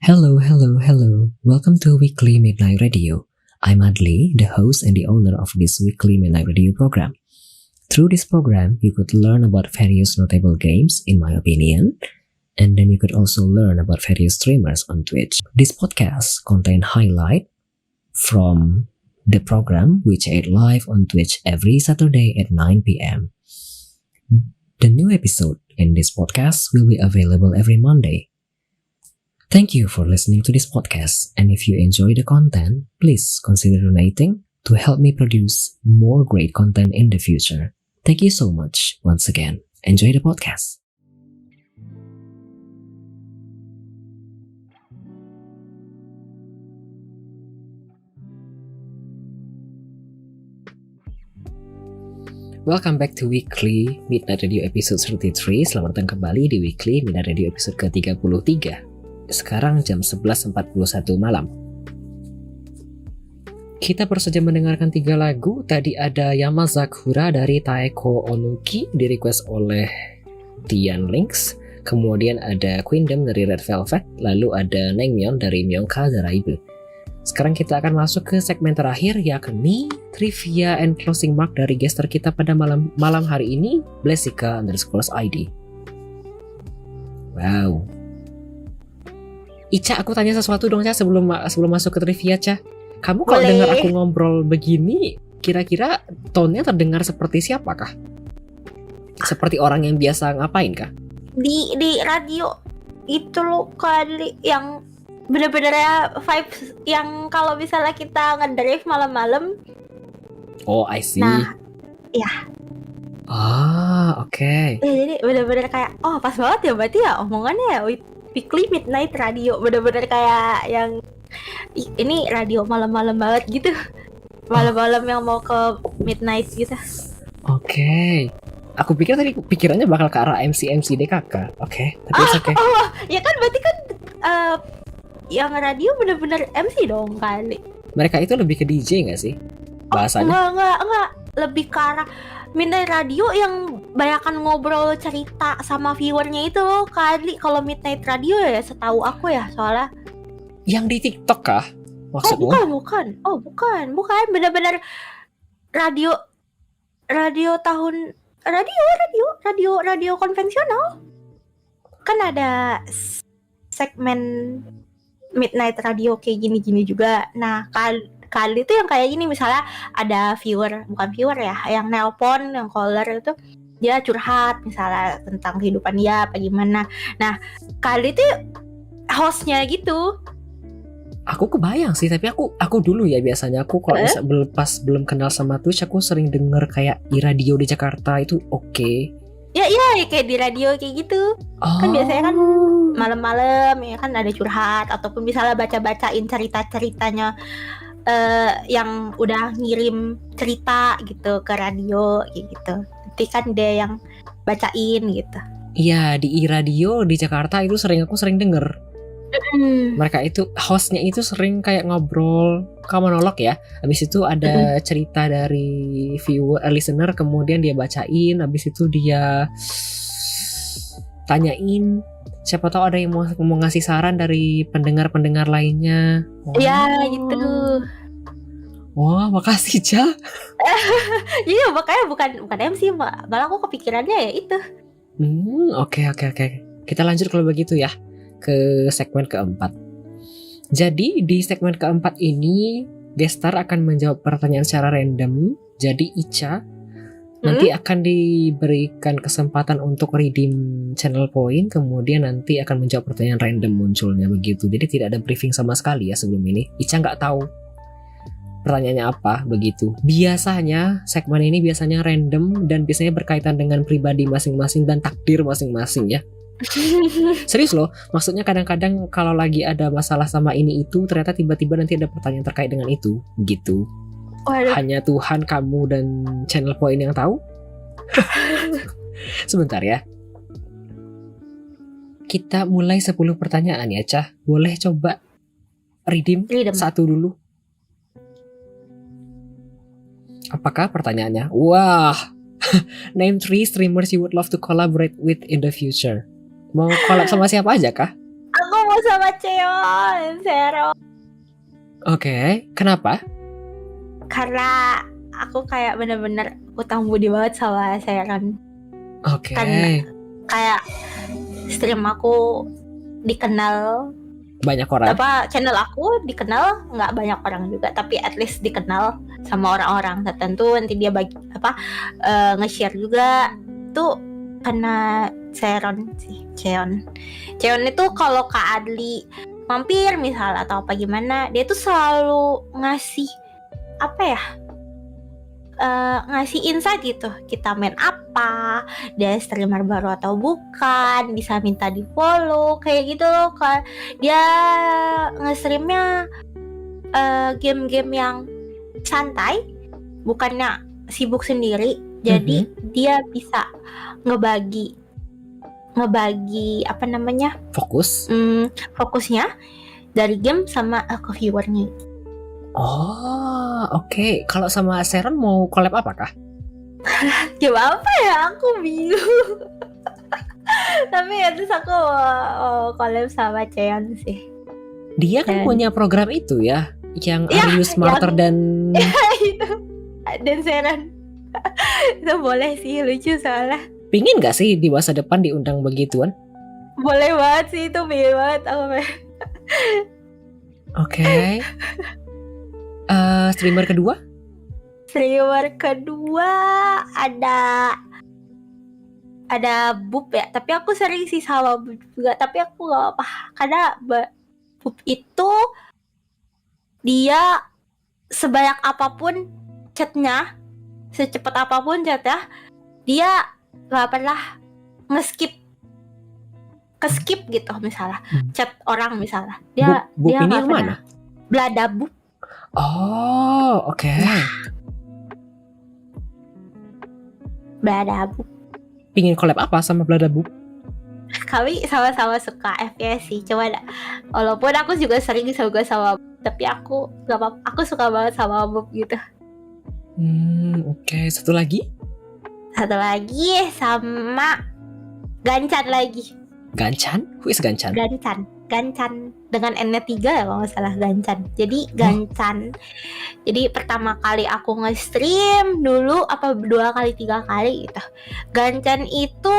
Hello, hello, hello. Welcome to Weekly Midnight Radio. I'm Adli, the host and the owner of this Weekly Midnight Radio program. Through this program, you could learn about various notable games, in my opinion, and then you could also learn about various streamers on Twitch. This podcast contains highlight from the program which aired live on Twitch every Saturday at 9 p.m. The new episode in this podcast will be available every Monday. Thank you for listening to this podcast, and if you enjoy the content, please consider donating to help me produce more great content in the future. Thank you so much once again. Enjoy the podcast. Welcome back to Weekly Midnight Radio episode 33. Selamat datang kembali di Weekly Midnight Radio episode ke-33. Sekarang jam 11.41 malam. Kita baru saja mendengarkan 3 lagu. Tadi ada Yamazakura dari Taeko Onuki di request oleh Tian Links. Kemudian ada Queendom dari Red Velvet. Lalu ada Naengmyeon dari Myongka Daraibu. Sekarang kita akan masuk ke segmen terakhir, yakni trivia and closing mark dari guester kita pada malam hari ini, Blessika_ID. Wow. Ica, aku tanya sesuatu dong, Ca, sebelum masuk ke trivia, Ca. Kamu kalau dengar aku ngobrol begini, kira-kira tone-nya terdengar seperti siapakah? Seperti orang yang biasa ngapain kah? Di radio itu loh kali yang bener-bener ya vibes yang kalau misalnya kita ngedrive malam-malam. Oh, I see. Nah, ya. Oke. Jadi bener-bener kayak, oh pas banget ya berarti ya omongannya ya Weekly Midnight Radio, bener-bener kayak yang ini radio malam-malam banget gitu. Malam-malam yang mau ke midnight gitu. Oke. Aku pikir tadi pikirannya bakal ke arah MC DKK. Oke, tapi oke. Oh, ya kan berarti kan yang radio bener-bener MC dong kali. Mereka itu lebih ke DJ nggak sih bahasanya? Enggak. Lebih ke arah Midnight Radio yang banyakan ngobrol cerita sama viewernya itu loh kali. Kalau Midnight Radio ya setahu aku ya soalnya. Yang di TikTok kah maksudmu? Bukan. Bukan. Benar-benar radio tahun radio konvensional. Kan ada segmen Midnight Radio kayak gini-gini juga. Nah, kali itu yang kayak gini, misalnya ada bukan viewer ya, yang nelpon, yang caller itu dia curhat misalnya tentang kehidupan dia apa gimana. Nah, kali itu hostnya gitu. Aku kebayang sih, tapi aku dulu ya biasanya aku kalau pas belum kenal sama Twitch, aku sering denger kayak di radio di Jakarta itu oke. Ya kayak di radio kayak gitu. Kan biasanya kan malam-malam ya kan ada curhat ataupun misalnya baca-bacain cerita-ceritanya yang udah ngirim cerita gitu ke radio kayak gitu. Nanti kan dia yang bacain gitu. Iya, di radio di Jakarta itu aku sering denger. Mereka itu hostnya itu sering kayak ngobrol monolog ya. Habis itu ada cerita dari listener, kemudian dia bacain, habis itu dia tanyain. Siapa tahu ada yang mau ngasih saran dari pendengar-pendengar lainnya. Iya gitu. Wah, makasih, Ca. Iya, makanya bukan MC, malah aku kepikirannya ya itu. Oke. Kita lanjut kalau begitu ya ke segmen keempat. Jadi di segmen keempat ini Gestar akan menjawab pertanyaan secara random. Jadi Ica nanti akan diberikan kesempatan untuk redeem channel point, kemudian nanti akan menjawab pertanyaan random munculnya begitu. Jadi tidak ada briefing sama sekali ya sebelum ini. Ica nggak tahu pertanyaannya apa begitu. Biasanya segmen ini biasanya random dan biasanya berkaitan dengan pribadi masing-masing dan takdir masing-masing ya. Serius loh, maksudnya kadang-kadang kalau lagi ada masalah sama ini itu, ternyata tiba-tiba nanti ada pertanyaan terkait dengan itu gitu. Hanya Tuhan, kamu, dan channel point yang tahu. Sebentar ya. Kita mulai 10 pertanyaan ya, Cah. Boleh coba redeem satu dulu. Apakah pertanyaannya? Wah. Name 3 streamers you would love to collaborate with in the future. Mau collab sama siapa aja kah? Aku mau sama Cheon Sero. Oke, kenapa? Karena aku kayak bener-bener utang budi banget sama Seron. Oke. Kan kayak stream aku dikenal, Banyak orang. channel aku dikenal nggak banyak orang juga, tapi at least dikenal sama orang-orang tertentu. Nanti dia nge-share juga tuh karena Cheon sih. Cheon itu kalau Kak Adli mampir misal atau apa gimana, dia tuh selalu ngasih ngasih insight gitu, kita main apa, dia streamer baru atau bukan, bisa minta di follow kayak gitu loh. Kan dia nge-streamnya game-game yang santai, bukannya sibuk sendiri. Jadi dia bisa ngebagi fokusnya dari game sama ke viewernya. Oh, oke. Kalau sama Seron mau collab apakah? Game apa ya? Aku bingung. Tapi ya terus aku mau collab sama Cheon sih. Dia kan Dan- punya program itu ya, yang Ya, Are You Smarter dan Itu. Dan Seron. Itu boleh sih, lucu soalnya. pingin gak sih di masa depan diundang begituan? Boleh banget sih, itu pengen banget aku. Oke. Streamer kedua? Streamer kedua ada Bub ya, tapi aku sering sih sama Bub juga, tapi aku gak apa karena Bub itu dia sebanyak apapun chatnya, secepat apapun chatnya, dia gak pernah nge-skip gitu misalnya chat orang misalnya, dia Bub ini nggak yang pernah. mana? Bladabub. Oh, oke. Bladabub. Pingin collab apa sama Bladabub? Kami sama-sama suka FPS sih, cuman walaupun aku juga sering juga sama Bub, tapi aku gak apa, aku suka banget sama Bub gitu. Oke. Satu lagi? Satu lagi sama Gancan lagi. Gancan? Who is Gancan? Gancan dengan N-nya 3 ya kalau nggak salah, Gancan. Jadi Gancan. Jadi pertama kali aku nge-stream dulu apa 2 kali 3 kali gitu. Gancan itu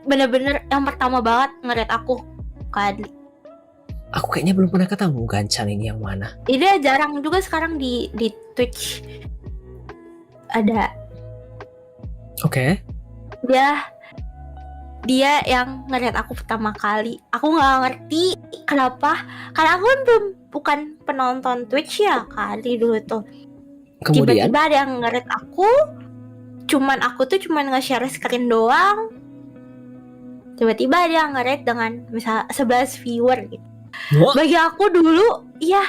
bener-bener yang pertama banget nge-rate aku kali. Aku kayaknya belum pernah ketemu Gancan ini yang mana. Dia jarang juga sekarang di Twitch. Ada. Oke. Dia yang ngeliat aku pertama kali. Aku nggak ngerti kenapa, karena aku kan bukan penonton Twitch ya kali dulu tuh. Kemudian? Tiba-tiba ada yang ngeliat aku, aku tuh cuman nge-share screen doang. Tiba-tiba ada yang ngeliat dengan misal 11 viewer gitu. Wah. Bagi aku dulu, ya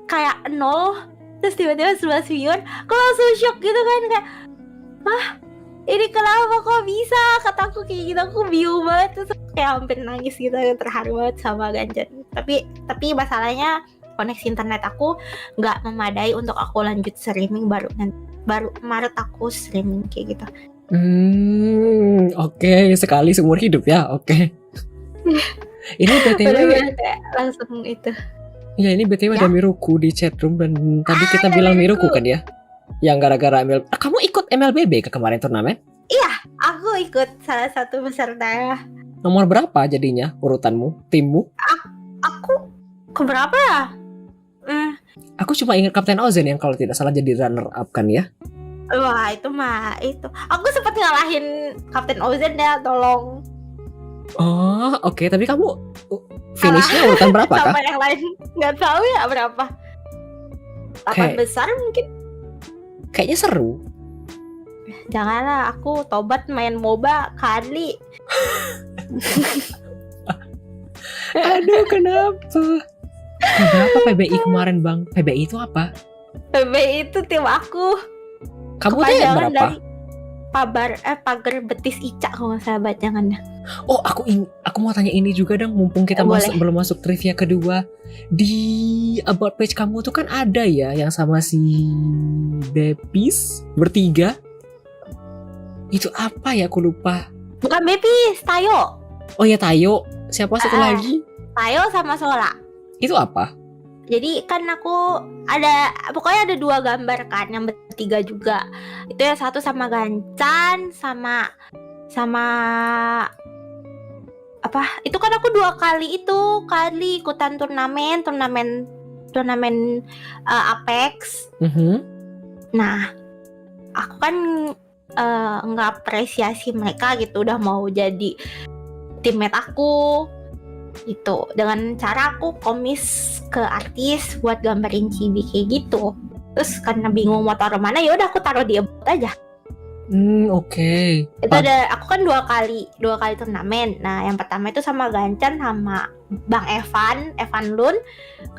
kayak 0. Terus tiba-tiba 11 viewer, aku langsung shock gitu kan, kayak ini kenapa kok bisa, kataku kayak gitu. Aku bingung banget, terus kayak hampir nangis gitu, terharu banget sama Ganjan. Tapi masalahnya koneksi internet aku nggak memadai untuk aku lanjut streaming, baru Maret aku streaming kayak gitu. Oke, sekali seumur hidup ya. Oke. Ini BTW Bener-bener kayak langsung itu. ya, ini BTW ada Miruku di chatroom, dan tadi kita bilang Miruku kan ya, yang gara-gara kamu ikut MLBB ke kemarin turnamen? Aku ikut salah satu peserta. Nomor berapa jadinya urutanmu, timmu? Aku keberapa ya? Aku cuma ingat Kapten Ozen yang kalau tidak salah jadi runner up kan ya. Wah itu. Aku sempat ngalahin Kapten Ozen ya, tolong. Oh, oke. Tapi kamu finishnya urutan berapa kah? Sama yang lain nggak tahu ya berapa. 8 besar mungkin. Kayaknya seru. Janganlah, aku tobat main MOBA kali. Aduh, kenapa? Kenapa PBI kemarin, Bang? PBI itu apa? PBI itu tim aku. Kamu tuh yang berapa? Dari pagar betis Ica kalau nggak salah jangan. Oh, aku mau tanya ini juga dong, mumpung kita belum masuk trivia kedua. Di about page kamu tuh kan ada ya yang sama si Bepis bertiga. Itu apa ya, aku lupa. Bukan Bepis, Tayo. Oh ya, Tayo. Siapa satu lagi? Tayo sama Sola. Itu apa? Jadi kan aku pokoknya ada 2 gambar kan, yang bertiga juga. Itu yang satu sama Gancan, sama apa? Itu kan aku 2 kali ikutan turnamen Apex. Nah, aku kan nggak apresiasi mereka gitu, udah mau jadi teammate aku gitu, dengan cara aku komis ke artis buat gambarin chibi kayak gitu. Terus karena bingung mau taruh mana, ya udah aku taruh di About aja. Oke. Itu aku kan 2 kali turnamen. Nah, yang pertama itu sama Gancan sama Bang Evan Lun.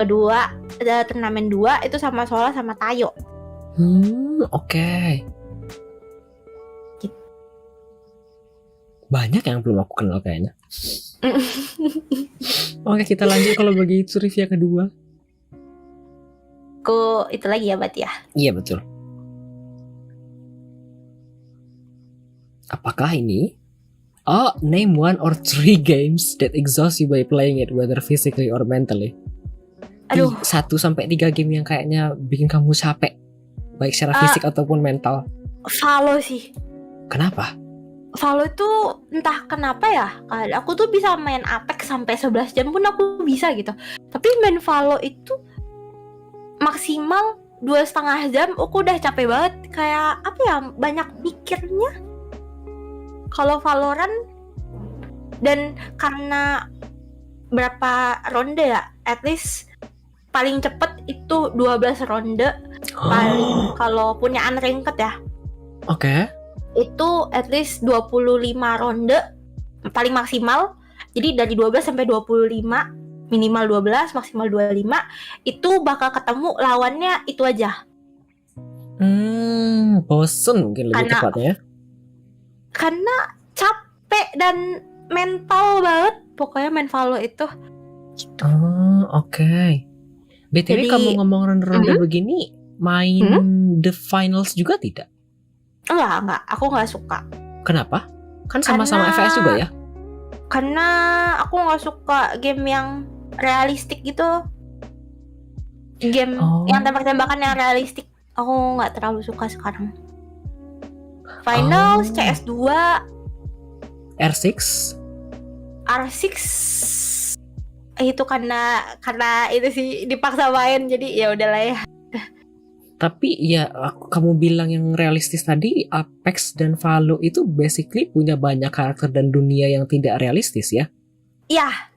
Kedua ada turnamen 2 itu sama Sola sama Tayo. Oke. Banyak yang belum aku kenal kayaknya. Oke, kita lanjut kalau begitu review kedua. Itu lagi ya, Bat ya? Iya, betul. Apakah ini? Name 1 or 3 games that exhaust you by playing it, whether physically or mentally. Aduh. 1-3 game yang kayaknya bikin kamu capek, baik secara fisik ataupun mental. Valo sih. Kenapa? Valo itu entah kenapa ya, aku tuh bisa main Apex sampai 11 jam pun aku bisa gitu. Tapi main Valo itu maksimal 2,5 jam aku udah capek banget. Kayak apa ya, banyak mikirnya kalau Valorant. Dan karena berapa ronde ya, at least paling cepet itu 12 ronde. Paling kalau punya unranked ya, Oke. itu at least 25 ronde paling maksimal. Jadi dari 12 sampai 25, minimal 12, maksimal 25, itu bakal ketemu lawannya itu aja. Bosen mungkin lebih tepatnya. Karena capek dan mental banget pokoknya main Valo itu. Oke. BTW kamu ngomong ronde begini, main The Finals juga tidak? Enggak, aku nggak suka. Kenapa? Kan sama-sama FPS juga ya? Karena aku nggak suka game yang realistik gitu. Game yang tembak-tembakan yang realistik, aku nggak terlalu suka sekarang. Finals, CS2, R6 itu karena itu sih dipaksa main, jadi ya udahlah ya. Tapi ya kamu bilang yang realistis tadi, Apex dan Valo itu basically punya banyak karakter dan dunia yang tidak realistis ya? Iya.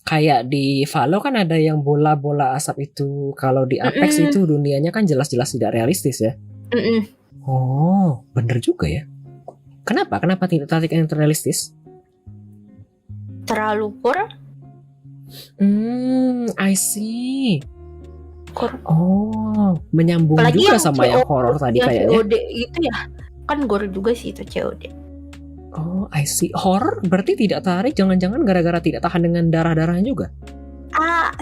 Kayak di Valo kan ada yang bola-bola asap itu. Kalau di Apex itu dunianya kan jelas-jelas tidak realistis ya? Oh, bener juga ya. Kenapa tidak tertarik yang realistis? Terlalu kur. I see. Menyambung apalagi juga sama yang horor tadi kayaknya. COD gitu ya. Kan gore juga sih itu COD. I see. Horor berarti tidak tarik, jangan-jangan gara-gara tidak tahan dengan darah-darahnya juga?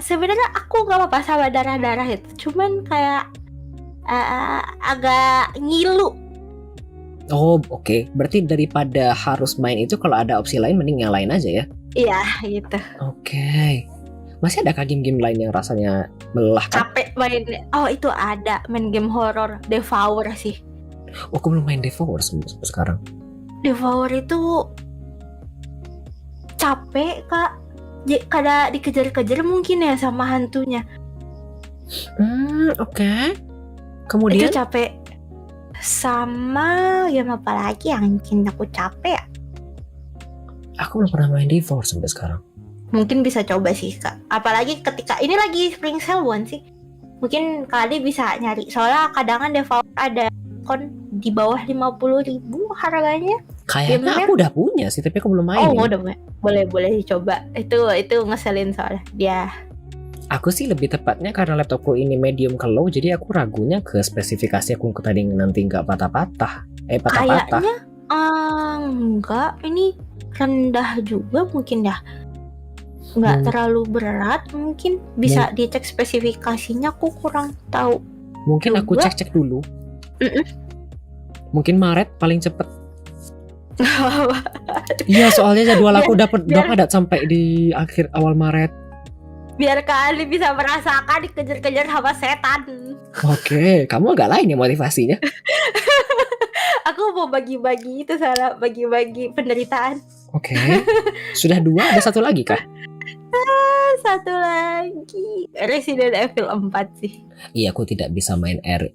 Sebenarnya aku nggak apa-apa sama darah-darah itu. Cuman kayak agak ngilu. Oke. Berarti daripada harus main itu, kalau ada opsi lain mending yang lain aja ya? Iya, gitu. Oke. Masih adakah game-game lain yang rasanya melelahkan? Capek main. Itu ada main game horor, Devour sih. Aku belum main Devour sampai sekarang. Devour itu capek, Kak. Kada dikejar-kejar mungkin ya sama hantunya. Oke. Kemudian? Itu capek. Sama game apa lagi yang bikin aku capek ya? Aku belum pernah main Devour sampai sekarang. Mungkin bisa coba sih, Kak. Apalagi ketika ini lagi spring sale bukan sih? Mungkin kali bisa nyari. Soalnya kadang Devour ada kon di bawah 50.000 harganya. Kayaknya aku udah punya sih, tapi aku belum main. Udah punya. Boleh dicoba. Itu ngeselin soalnya dia. Aku sih lebih tepatnya karena laptopku ini medium ke low, jadi aku ragunya ke spesifikasi aku tadi nanti nggak patah-patah. Patah-patah. Kayaknya enggak, ini rendah juga mungkin ya. Nggak terlalu berat, mungkin bisa dicek spesifikasinya, aku kurang tahu. Mungkin aku cek dulu. Mungkin Maret paling cepet. Iya, soalnya jadwal aku udah biar padat sampai di awal Maret. biar Kak Ali bisa merasakan dikejar-kejar sama setan. Oke, kamu agak lain ya motivasinya. Aku mau bagi-bagi itu, salah bagi-bagi penderitaan. Oke. Sudah 2, ada 1 lagi kah? Satu lagi Resident Evil 4 sih. Iya, aku tidak bisa main RE.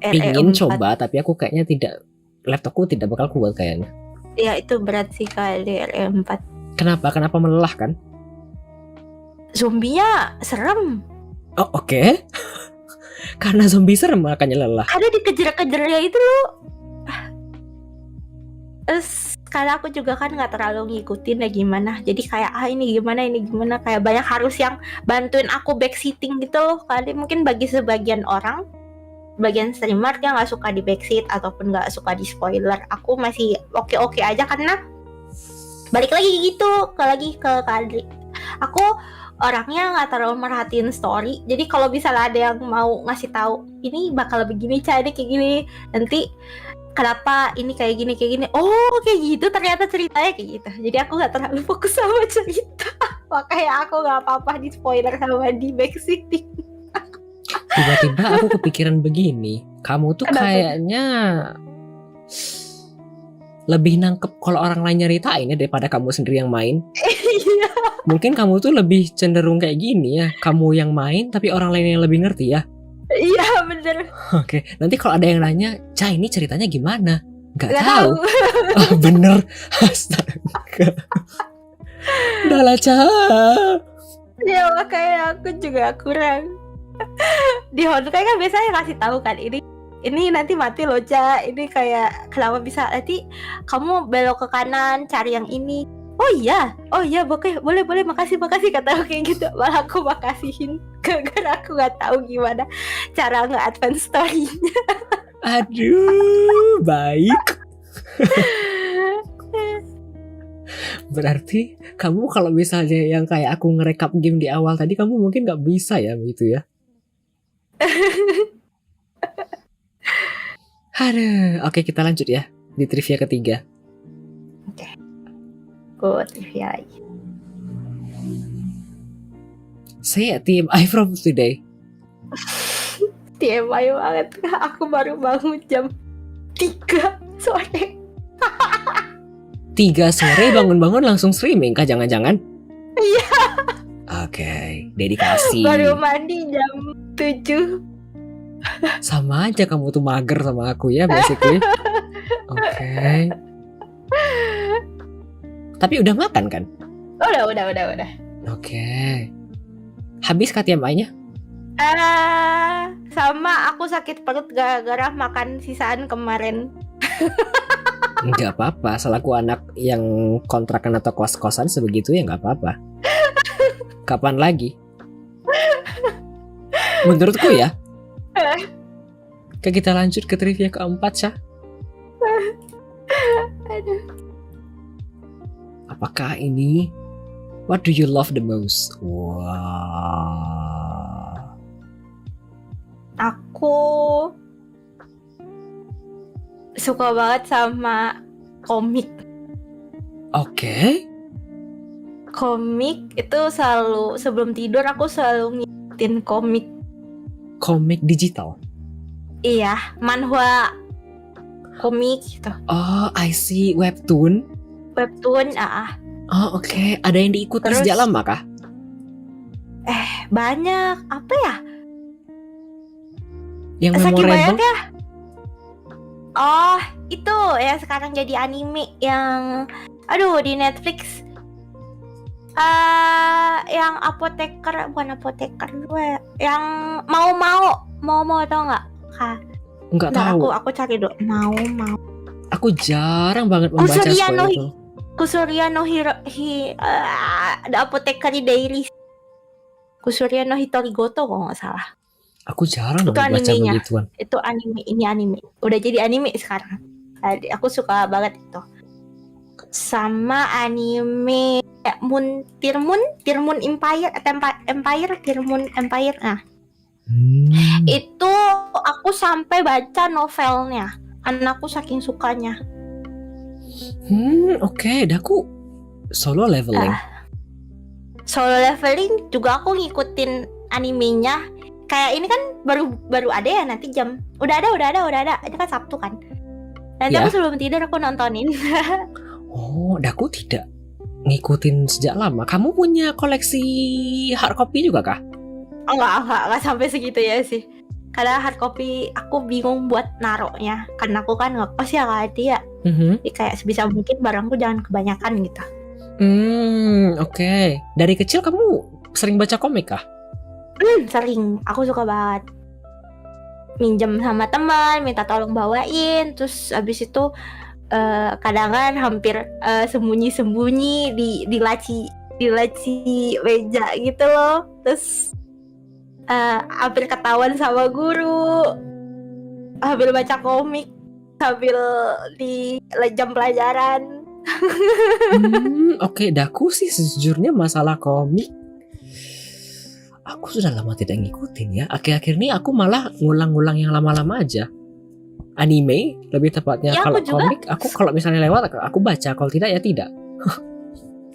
RE Ingin 4. coba, tapi aku kayaknya tidak, laptopku tidak bakal kuat kayaknya. Ya itu berat sih kali RE 4. Kenapa? Kenapa melelahkan? Zombinya serem. Oh, oke. Karena zombie serem makanya lelah. Ada dikejar-kejarnya itu loh. Terus karena aku juga kan nggak terlalu ngikutin ya gimana. Jadi kayak ini gimana, kayak banyak harus yang bantuin aku backseating gitu loh. Kali mungkin bagi sebagian orang, bagian streamer yang nggak suka di backseat ataupun nggak suka di spoiler, aku masih oke aja karena balik lagi gitu ke Kadri. Aku orangnya nggak terlalu merhatiin story, jadi kalau misalnya ada yang mau ngasih tahu ini bakal begini, cara kayak gini, nanti kenapa ini kayak gini, oh kayak gitu ternyata ceritanya kayak gitu, jadi aku nggak terlalu fokus sama cerita. Makanya aku nggak apa-apa di spoiler sama di backseating. Tiba-tiba aku kepikiran begini, kamu tuh kayaknya lebih nangkep kalau orang lain nyeritain ya daripada kamu sendiri yang main. Iya. Mungkin kamu tuh lebih cenderung kayak gini ya, kamu yang main tapi orang lain yang lebih ngerti ya. Iya bener. Oke, nanti kalau ada yang nanya, Ca ini ceritanya gimana? Gak Nggak tahu. Oh, bener. Astaga. Udah lah, Ca. Ya makanya aku juga kurang. Di Honkai kan biasanya kasih tahu kan ini nanti mati loh, Ca. Ini kayak kenapa bisa nanti kamu belok ke kanan cari yang ini. Oh iya, boleh, makasih kata aku kayak gitu. Malah aku makasihin gara-gara aku nggak tahu gimana cara nge-advance story-nya. Aduh, baik. Berarti kamu kalau misalnya yang kayak aku ngerekap game di awal tadi, kamu mungkin nggak bisa ya begitu ya? Aduh, oke kita lanjut ya di trivia ketiga. Trivia. Saya TMI from today. TMI banget. Aku baru bangun jam 3 sore. 3 sore bangun-bangun langsung streaming kah jangan-jangan? Iya. Oke, dedikasi. Baru mandi jam 7. Sama aja kamu tuh mager sama aku ya basically. Oke. Tapi udah makan kan? Udah. Oke. Habis TMI-nya? Sama aku sakit perut gara-gara makan sisaan kemarin. Nggak apa-apa, selaku anak yang kontrakan atau kos-kosan sebegitu ya nggak apa-apa. Kapan lagi? Menurutku ya. Kita lanjut ke trivia keempat, Syah. Aduh. Apakah ini what do you love the most? Wow. Aku suka banget sama komik. Oke. Komik itu selalu sebelum tidur aku selalu ngikutin komik. Komik digital. Iya, manhwa komik gitu. Oh, I see, webtoon. Webtoon, Oh, oke. Ada yang diikuti Terus, sejak lama kah? Banyak. Apa ya? Yang Saking memorable? banyak ya. Oh, itu ya sekarang jadi anime yang di Netflix. Yang bukan apoteker gue. Yang mau tau nggak? Nggak tahu. Aku cari dulu. Mau. Aku jarang banget membaca spoiler itu. Kusuria no The Apothecary Diaries. Kusuria no Hitorigoto kalau nggak salah. Aku jarang Itu banget baca animenya. begituan. Itu anime. Udah jadi anime sekarang. Aku suka banget itu. Sama anime Tirmun Empire. Nah, itu aku sampai baca novelnya. Karena aku saking sukanya. Oke, Daku solo leveling. Solo leveling juga aku ngikutin animenya. Kayak ini kan baru ada ya nanti jam. Udah ada. Ini kan Sabtu kan. Nanti Ya. aku sebelum tidur aku nontonin. Oh, Daku tidak ngikutin sejak lama. Kamu punya koleksi hard copy juga kah? Oh, enggak sampai segitu ya sih. Karena hard copy aku bingung buat naroknya. Karena aku kan ngekos ya kak dia. Jadi kayak sebisa mungkin barangku jangan kebanyakan gitu. Oke. Dari kecil kamu sering baca komik kah? Sering. Aku suka banget. Minjem sama teman, minta tolong bawain. Terus abis itu kadang kan hampir sembunyi-sembunyi di laci meja gitu loh. Terus hampir ketahuan sama guru. Hampir baca komik sambil di jam pelajaran. Oke, Daku sih sejujurnya masalah komik aku sudah lama tidak ngikutin ya. Akhir-akhir ini aku malah ngulang-ngulang yang lama-lama aja. Anime lebih tepatnya. Ya, Kalau aku juga. komik aku kalau misalnya lewat aku baca, kalau tidak ya tidak.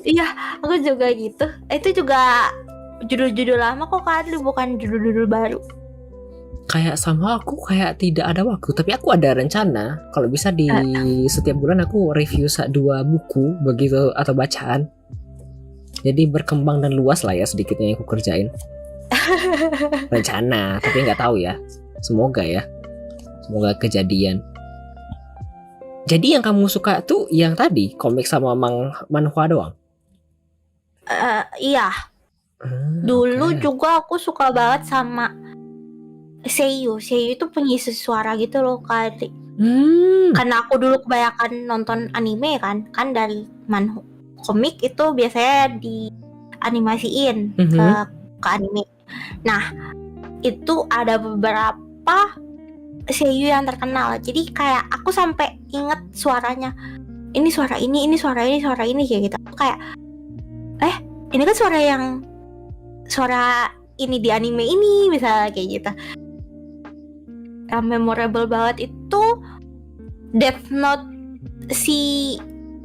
Iya, aku juga gitu. Itu juga judul-judul lama kok kan, bukan judul-judul baru. Kayak sama aku kayak tidak ada waktu, tapi aku ada rencana kalau bisa di setiap bulan aku review 2 buku begitu atau bacaan. Jadi berkembang dan luas lah ya sedikitnya yang aku kerjain. Rencana, tapi nggak tahu ya. Semoga ya. Semoga kejadian. Jadi yang kamu suka tuh yang tadi komik sama manhwa doang? Iya. Dulu juga aku suka banget sama Seiyu. Seiyu itu pengisi suara gitu loh kali. Karena aku dulu kebanyakan nonton anime kan dari komik itu biasanya dianimasiin ke anime. Nah, itu ada beberapa Seiyu yang terkenal. Jadi kayak aku sampai inget suaranya. Ini suara ini suara ini kayak gitu. Aku kayak ini kan suara ini di anime ini misalnya kayak gitu. Yang memorable banget itu Death Note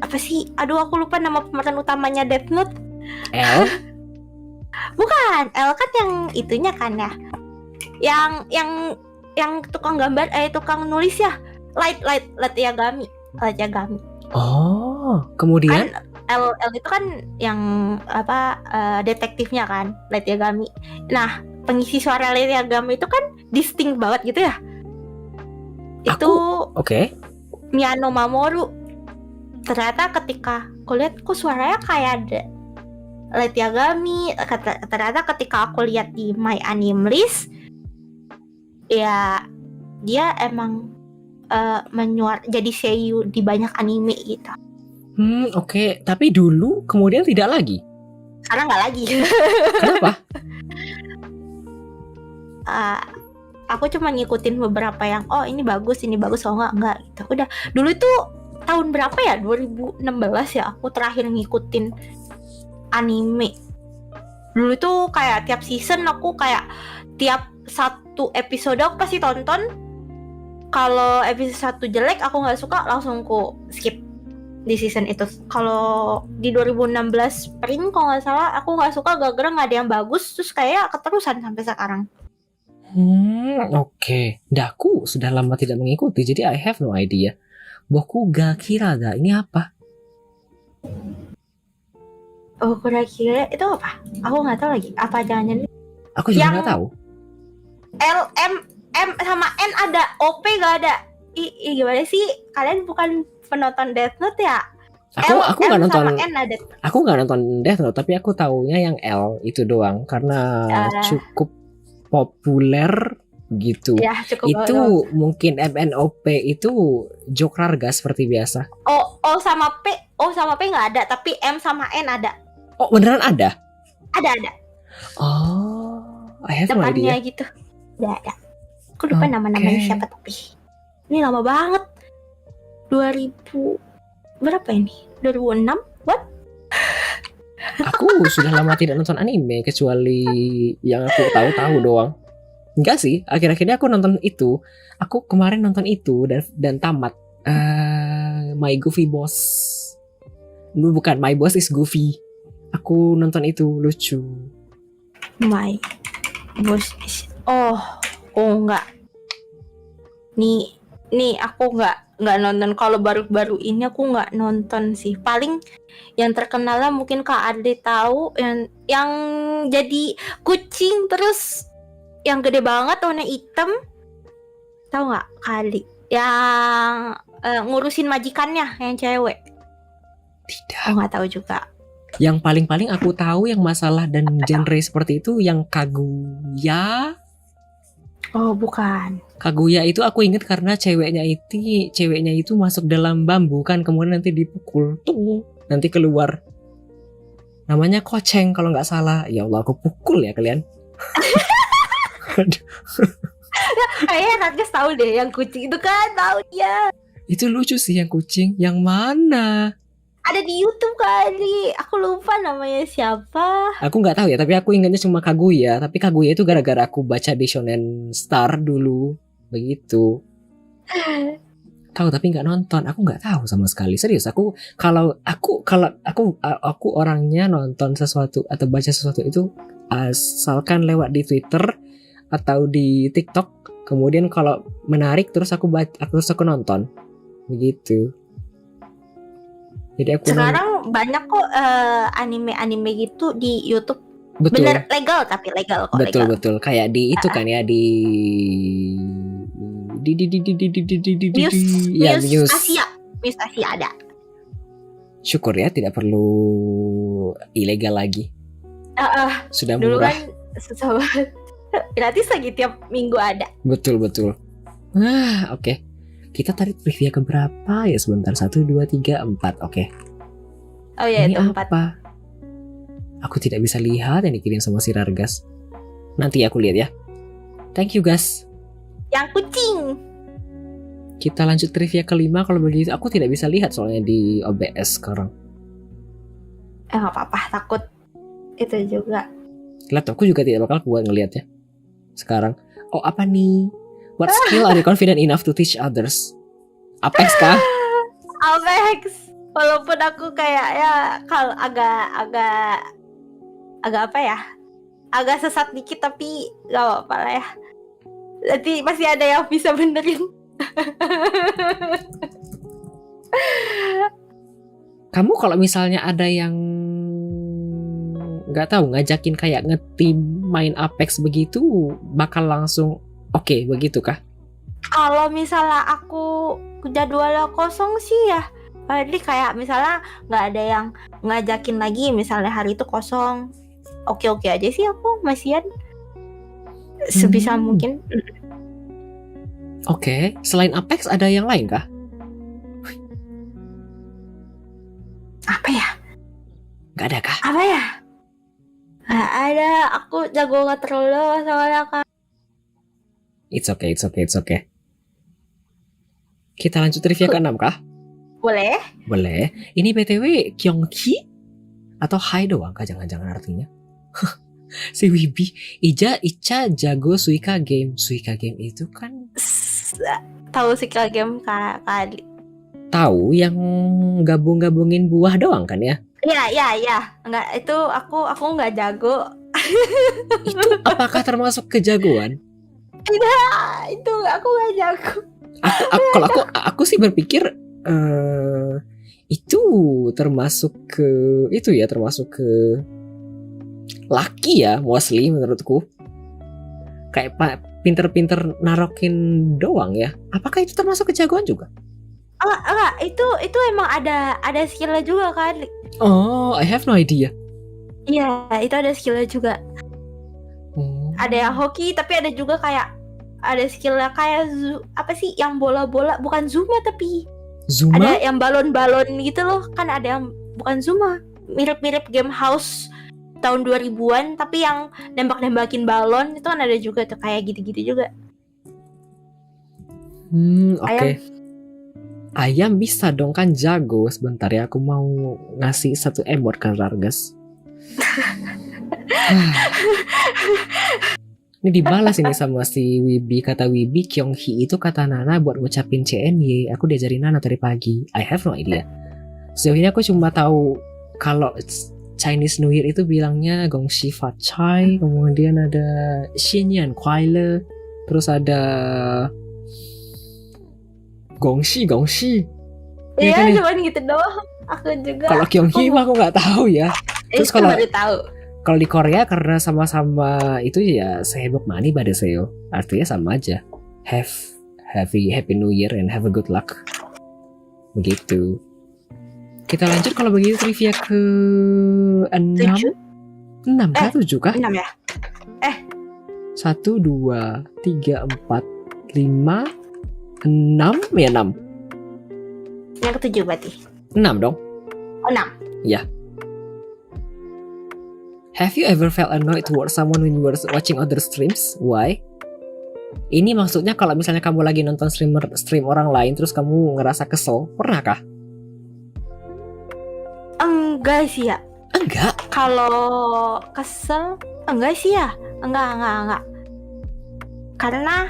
apa sih? Aduh aku lupa nama pemeran utamanya Death Note. L? Bukan, L kan yang itunya kan ya. Yang tukang gambar tukang nulis ya. Light Yagami. Oh, kemudian Kan L itu kan yang detektifnya kan, Light Yagami. Nah, pengisi suara Light Yagami itu kan distinct banget gitu ya. Itu Oke. Miyano Mamoru. Ternyata ketika aku lihat kok suaranya kayak ada Light Yagami. Ternyata ketika aku lihat di My Anime List, ya dia emang jadi seiyu di banyak anime gitu. Oke. Tapi dulu kemudian tidak lagi. Sekarang nggak lagi. Kenapa? Aku cuma ngikutin beberapa yang ini bagus oh enggak gitu. Udah. Dulu itu tahun berapa ya? 2016 ya aku terakhir ngikutin anime. Dulu itu kayak tiap season aku kayak tiap satu episode aku pasti tonton. Kalau episode 1 jelek aku nggak suka langsung ku skip di season itu. Kalau di 2016 Spring kalau nggak salah aku nggak suka gara-gara nggak ada yang bagus, terus kayak keterusan sampai sekarang. Oke. Daku sudah lama tidak mengikuti, jadi I have no idea. Boku ga Kirada ini apa? Oh, kira-kira itu apa? Aku nggak tahu lagi. Apa jangan-jangan? Aku juga nggak tahu. L, M sama N ada, OP nggak ada. Gimana sih? Kalian bukan penonton Death Note ya? Aku nggak nonton. N ada. Aku nggak nonton Death Note, tapi aku taunya yang L itu doang karena cukup populer gitu. Ya, cukup itu banget. Mungkin MNOP itu Jokrarga seperti biasa. O sama P nggak ada, tapi M sama N ada. Oh beneran ada? Ada. Oh, I have no idea. Depannya gitu. Ada. Aku lupa nama-namanya siapa tapi. Ini lama banget. 2000 berapa ini? 2006? What? Aku sudah lama tidak nonton anime kecuali yang aku tahu doang. Enggak sih, akhir-akhir ini aku nonton itu. Aku kemarin nonton itu dan tamat. My Goofy Boss. Bukan, My Boss is Goofy. Aku nonton itu, lucu. My Boss is... Oh enggak. Nih aku nggak nonton. Kalau baru-baru ini aku nggak nonton sih. Paling yang terkenal lah mungkin Kak Adli tahu yang jadi kucing terus yang gede banget warna hitam. Tahu nggak Kak Adli? Yang ngurusin majikannya yang cewek. Tidak. Aku nggak tahu juga. Yang paling-paling aku tahu yang masalah dan genre seperti itu yang Kaguya. Oh bukan. Kaguya itu aku inget karena ceweknya itu masuk dalam bambu kan, kemudian nanti dipukul tuh nanti keluar. Namanya Koceng kalau nggak salah. Ya Allah, aku pukul ya kalian. Kayaknya Radges tahu deh yang kucing itu kan, tahu dia. Itu lucu sih yang kucing. Yang mana? Ada di YouTube kali. Aku lupa namanya siapa. Aku nggak tahu ya, tapi aku ingatnya cuma Kaguya. Tapi Kaguya itu gara-gara aku baca di Shonen Star dulu, begitu. Tahu tapi nggak nonton. Aku nggak tahu sama sekali. Serius, aku orangnya nonton sesuatu atau baca sesuatu itu asalkan lewat di Twitter atau di TikTok. Kemudian kalau menarik terus aku nonton, begitu. Jadi aku sekarang banyak kok anime gitu di YouTube. betul. Bener legal tapi legal kok. Betul legal. betul kayak di itu kan ya di Muse Asia. Muse Asia ada. Syukur ya tidak perlu ilegal lagi. Sudah Dulu murah. kan susah banget. Gratis lagi tiap minggu ada. Betul. Oke. Kita tarik trivia ke berapa ya sebentar. 1, 2, 3, 4. Oke. Oh ya Ini itu 4. apa? Aku tidak bisa lihat yang dikirim sama si Rargas. Nanti aku lihat ya. Thank you guys. Yang kucing. Kita lanjut trivia kelima kalau begitu. Aku tidak bisa lihat soalnya di OBS sekarang. Gak apa-apa, takut itu juga. Laptopku juga tidak bakal kuat ngelihatnya sekarang. Oh apa nih? What skill are you confident enough to teach others? Apex kah? Apex. Walaupun aku kayak ya kalau agak apa ya? Agak sesat dikit tapi gak apa-apa lah ya. Nanti masih ada yang bisa benerin. Kamu kalau misalnya ada yang nggak tahu ngajakin kayak ngetim main Apex begitu, bakal langsung oke, begitu kah? Kalau misalnya aku jadwalnya kosong sih ya, jadi kayak misalnya nggak ada yang ngajakin lagi, misalnya hari itu kosong, oke aja sih aku masihan sebisa mungkin. Oke, selain Apex ada yang lain kah? Apa ya? Nggak ada kah? Apa ya? Nggak ada, aku jago nge-troll soalnya kan. It's okay. Kita lanjut trivia ke-6 kah? Boleh? Boleh. Ini BTW Kyongki atau Hai doang kah jangan-jangan artinya? Si Wibi. Ica jago Suika Game. Suika Game itu kan Tahu sih game kali. tahu yang gabungin buah doang kan ya? Iya. Enggak, itu aku enggak jago. Itu apakah termasuk kejagoan? Tidak, itu aku enggak jago. Kalau aku sih berpikir itu termasuk ke laki ya, mostly menurutku. Kayak pinter-pinter narokin doang ya. Apakah itu termasuk kejagoan juga? Enggak, itu emang ada skillnya juga kan. Oh, I have no idea. Iya, itu ada skillnya juga. Ada yang hoki, tapi ada juga kayak ada skillnya kayak apa sih yang bola-bola, bukan Zuma tapi Zuma? ada yang balon-balon gitu loh. Kan ada yang bukan Zuma, mirip-mirip game house tahun 2000-an tapi yang nembak-nembakin balon itu kan ada juga tuh kayak gitu-gitu juga. Oke. Ayam bisa dong kan jago. Sebentar ya, aku mau ngasih satu emote ke Rargas. Ini dibalas ini sama si Wibi. Kata Wibi, Kyonghee itu kata Nana buat ngucapin CNY. Aku diajarin Nana tadi pagi. I have no idea. Sejauh ini aku cuma tahu kalau Chinese New Year itu bilangnya Gongxi Fat Chai. Kemudian ada Xinyan Kuai, terus ada Gongxi. Iya, kan ya? cuman gitu doang. Aku juga. Kalau Kyonghee mah aku nggak tahu ya. Terus Itu baru tahu. kalau di Korea karena sama-sama itu ya sehebok mani badaseo. Artinya sama aja. Happy New Year and have a good luck. Begitu. Kita lanjut kalau begitu trivia ke 6. 6 kah? 7 kah? 6 ya? 1, 2, 3, 4, 5, 6. Ya 6. Yang ke-7 berarti. 6 dong. Oh, 6. Ya. Have you ever felt annoyed towards someone when you were watching other streams? Why? Ini maksudnya kalau misalnya kamu lagi nonton stream orang lain terus kamu ngerasa kesel, pernah kah? Enggak sih ya. Enggak. Kalau kesel, enggak sih ya. Enggak. Karena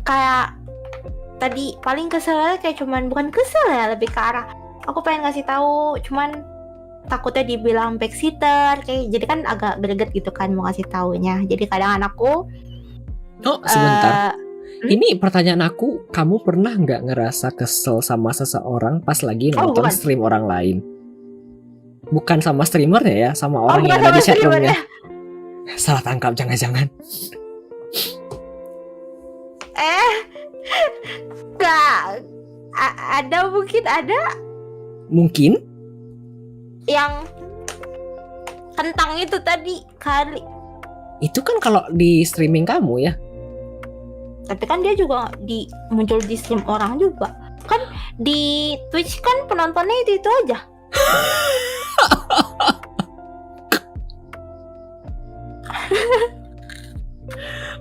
kayak tadi paling kesel kayak cuman bukan kesel ya, lebih ke arah aku pengen ngasih tahu, cuman takutnya dibilang backseater kayak, jadi kan agak greget gitu kan mau ngasih taunya. Jadi kadang anakku Sebentar. Ini pertanyaan aku, kamu pernah nggak ngerasa kesel sama seseorang pas lagi nonton bukan. stream orang lain? Bukan sama streamernya ya, sama orang yang bukan ada di sama chatroomnya. Salah tangkap jangan-jangan. Enggak. Ada Mungkin yang kentang itu tadi kali. itu kan kalau di streaming kamu ya. Tapi kan dia juga muncul di stream orang juga. Kan di Twitch kan penontonnya itu aja.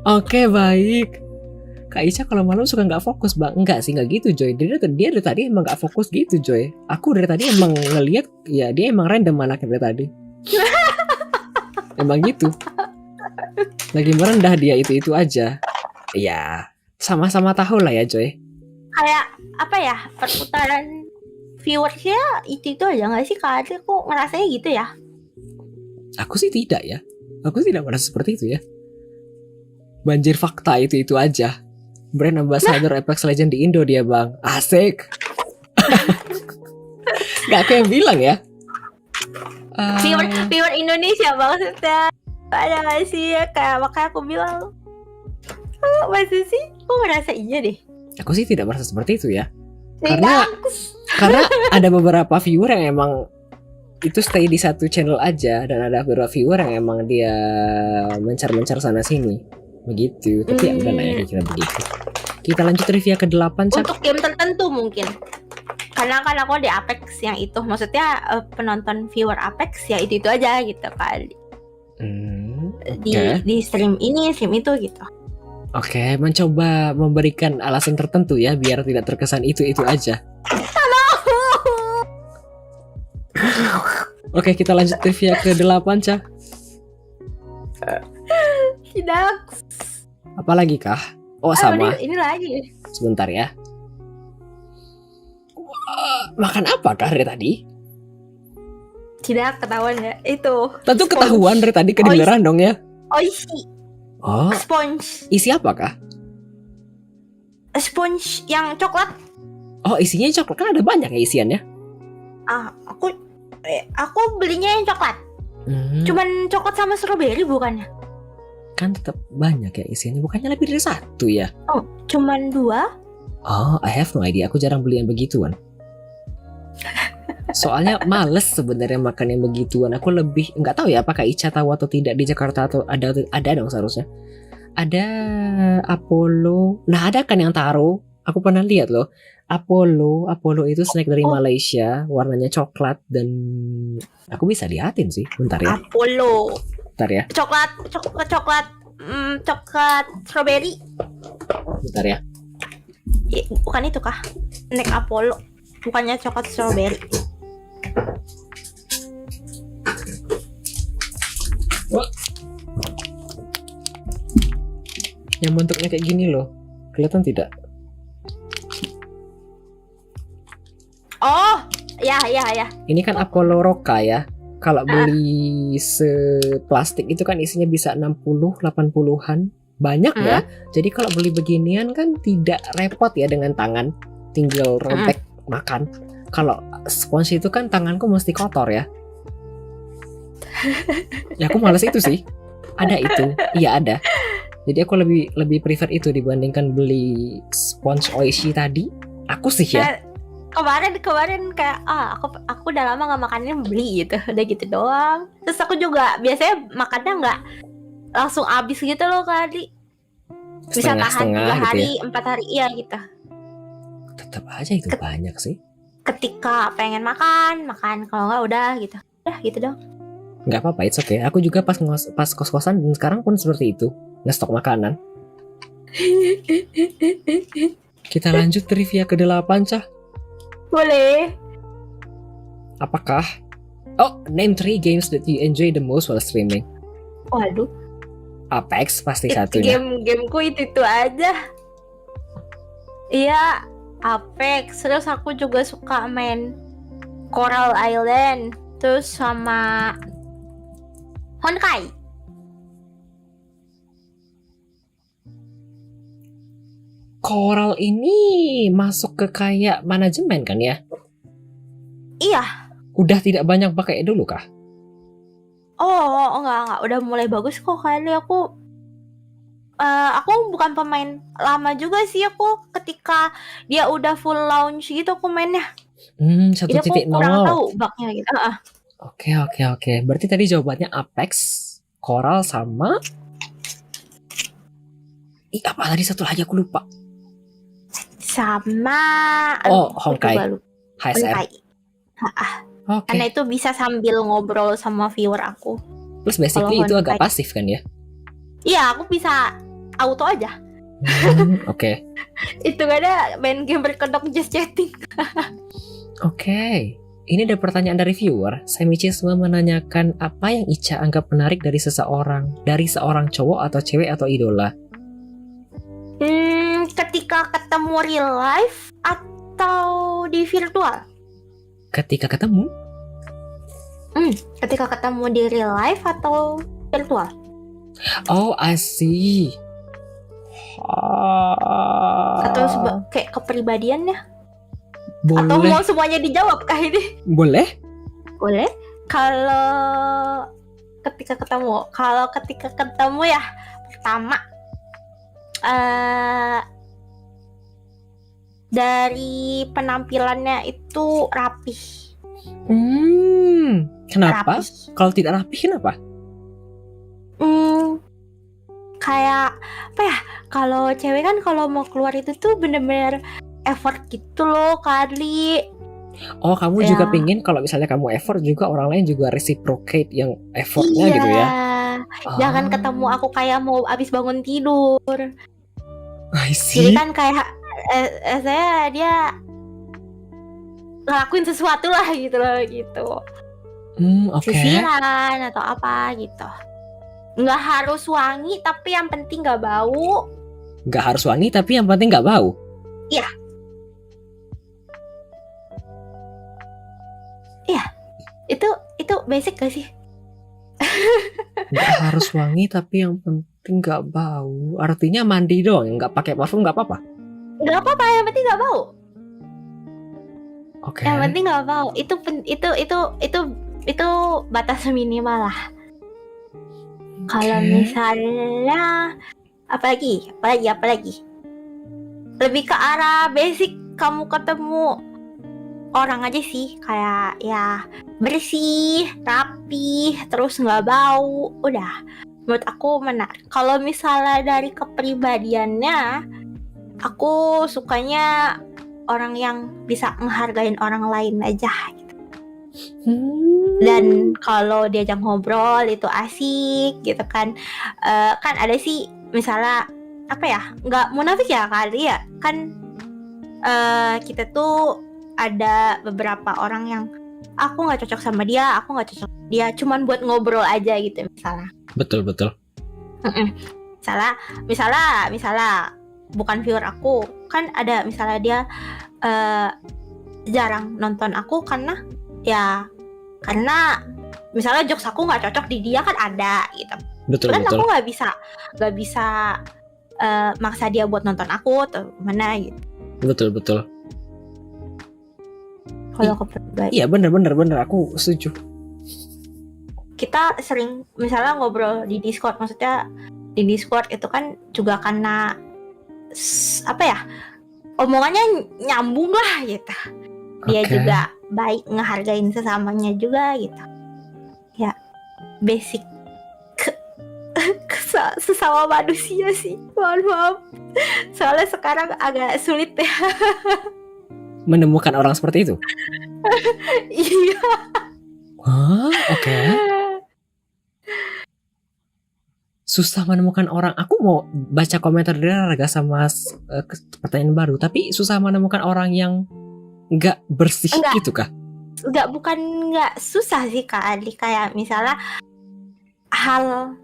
Oke, baik. Kak Ica kalau malam suka nggak fokus bang? Enggak sih, nggak gitu Joy. Dia dari tadi emang nggak fokus gitu Joy. Aku dari tadi emang ngelihat ya dia emang random anaknya dari tadi. Emang gitu. Lagi merendah dia itu aja. Ya sama-sama tahu lah ya Joy. Kayak apa ya, perputaran viewersnya itu aja nggak sih Kak? Aku ngerasanya gitu ya. Aku sih tidak ya. Aku tidak merasa seperti itu ya. Banjir fakta itu aja. Brand ambassador Apex Legends di Indo dia bang. Asik. Gak aku yang bilang ya. Viewer Indonesia maksudnya. Ada gak sih ya, kayak makanya aku bilang masa sih? Aku ngerasa iya deh. Aku sih tidak merasa seperti itu ya. Tidak. Karena ada beberapa viewer yang emang itu stay di satu channel aja, dan ada beberapa viewer yang emang dia mencar sana sini begitu. Tapi ya udah lah ya, kira begitu. Kita lanjut trivia ke-8 Cak. Untuk game tertentu mungkin. Karena kan aku di Apex yang itu, maksudnya penonton viewer Apex ya itu aja gitu kali. Di stream ini, stream itu gitu. Oke, mencoba memberikan alasan tertentu ya biar tidak terkesan itu aja. Oke, kita lanjut trivia ke-8 Cak. Tidak. Apa lagi kah? Oh sama. Ini lagi. Sebentar ya. Makan apa kah dari tadi? Tidak ketahuan ya. Itu. Tentu ketahuan dari tadi, kedengeran dong ya. Oishi. Oh. Sponge. Isi apa kah? Sponge yang coklat. Oh, isinya coklat, kan ada banyak ya isiannya. Aku belinya yang coklat. Cuman coklat sama strawberry bukannya? Kan tetap banyak ya isiannya, bukannya lebih dari satu ya? Oh, cuman 2? Oh, I have no idea. Aku jarang beli yang begituan. Soalnya males sebenarnya makan yang begituan. Aku lebih nggak tahu ya apakah Ica tahu atau tidak, di Jakarta atau ada dong seharusnya. Ada Apollo. Nah, ada kan yang taro. Aku pernah lihat loh. Apollo itu snack dari Malaysia, warnanya coklat, dan aku bisa liatin sih. Bentar ya. Apollo. Bentar ya. Coklat strawberry. Bentar ya. Bukan itu kah? Snack Apollo. Bukannya coklat strawberry. Yang bentuknya kayak gini loh. Kelihatan tidak? Oh, ya. Ini kan Apollo Roca ya. Kalau beli seplastik itu kan isinya bisa 60, 80-an. Banyak ya. Jadi kalau beli beginian kan tidak repot ya dengan tangan. Tinggal robek makan. Kalau spons itu kan tanganku mesti kotor ya. Ya aku males itu sih. Ada itu. Iya ada. Jadi aku lebih prefer itu dibandingkan beli spons Oishi tadi. Aku sih ya. Kemarin kayak aku udah lama nggak makannya beli gitu, udah gitu doang. Terus aku juga biasanya makannya nggak langsung habis gitu loh kali, bisa tahan 3 hari, 4 hari iya gitu. Tetap aja itu banyak sih. Ketika pengen makan, kalau nggak udah gitu dong. Nggak apa-apa, it's okay. Aku juga pas kos-kosan dan sekarang pun seperti itu, ngestok makanan. Kita lanjut trivia ke-8, Cah. Boleh. Apakah? Oh, name 3 games that you enjoy the most while streaming. Waduh. Apex pasti satunya. Gameku itu aja. Iya, Apex. Terus aku juga suka main Coral Island. Terus sama Honkai. Coral ini masuk ke kayak manajemen kan ya? Iya. Udah tidak banyak pakai dulu kah? Oh, enggak. Udah mulai bagus kok kali aku. Aku bukan pemain lama juga sih, aku ketika dia udah full launch gitu aku mainnya. 1.0. Jadi aku kurang tahu bugnya gitu. Oke. Berarti tadi jawabannya Apex, Coral sama apa tadi satu lagi aku lupa. Sama Honkai. HSR. Okay. Karena itu bisa sambil ngobrol sama viewer aku. Plus basically itu agak pasif kan ya? Iya, aku bisa auto aja. Oke. Itu gak ada main game berkedok just chatting. Oke. Ini ada pertanyaan dari viewer. Semichisme menanyakan apa yang Ica anggap menarik dari seseorang, dari seorang cowok atau cewek atau idola. Ketika ketemu real life atau di virtual? Ketika ketemu? Ketika ketemu di real life atau virtual? Oh, I see. Atau kayak kepribadiannya? Boleh. Atau mau semuanya dijawab kah ini? Boleh. Kalau ketika ketemu ya pertama dari penampilannya itu rapih. Kenapa? Kalau tidak rapih kenapa? Kayak apa ya? Kalau cewek kan kalau mau keluar itu tuh bener-bener effort gitu loh kali. Oh, kamu juga pingin kalau misalnya kamu effort juga orang lain juga reciprocate yang effortnya gitu ya? Jangan ketemu aku kayak mau abis bangun tidur. I see. Jadi kan kayak dia ngelakuin sesuatu lah gitu loh gitu. Oke. Sisiran atau apa gitu. Nggak harus wangi tapi yang penting nggak bau. Nggak harus wangi tapi yang penting nggak bau. Iya. Itu basic gak sih? Nggak harus wangi tapi yang penting nggak bau. Artinya mandi doang, nggak pakai parfum nggak apa-apa. Nggak apa-apa, yang penting nggak bau. Oke. Yang penting nggak bau. Itu batas minimal lah. Kalau misalnya apalagi lebih ke arah basic, kamu ketemu orang aja sih kayak ya bersih, rapi, terus nggak bau, udah menurut aku menarik. Kalau misalnya dari kepribadiannya, aku sukanya orang yang bisa menghargain orang lain aja gitu. Dan kalau diajak ngobrol itu asik gitu kan. Kan ada sih misalnya apa ya, nggak munafik ya kali ya kan, kita tuh ada beberapa orang yang aku nggak cocok sama dia, cuman buat ngobrol aja gitu misalnya. Betul. Misalnya bukan viewer aku, kan ada misalnya dia jarang nonton aku karena misalnya jokes aku nggak cocok di dia, kan ada gitu. Betul, Kan betul. aku nggak bisa maksa dia buat nonton aku atau mana gitu. Betul. Kalau aku pribadi, Iya, bener. Aku setuju. kita sering misalnya ngobrol di Discord, maksudnya di Discord itu kan juga karena omongannya nyambung lah gitu. Dia Oke. juga baik, ngehargain sesamanya juga gitu. Ya, basic sesama manusia sih. Mohon maaf. Soalnya sekarang agak sulit ya. Menemukan orang seperti itu. Iya. Hah? Oke. Susah menemukan orang. Aku mau baca komentar dari Raga sama pertanyaan baru, tapi susah menemukan orang yang nggak bersih Enggak. gitu kah? Bukan nggak susah sih Kak Ali, kayak misalnya hal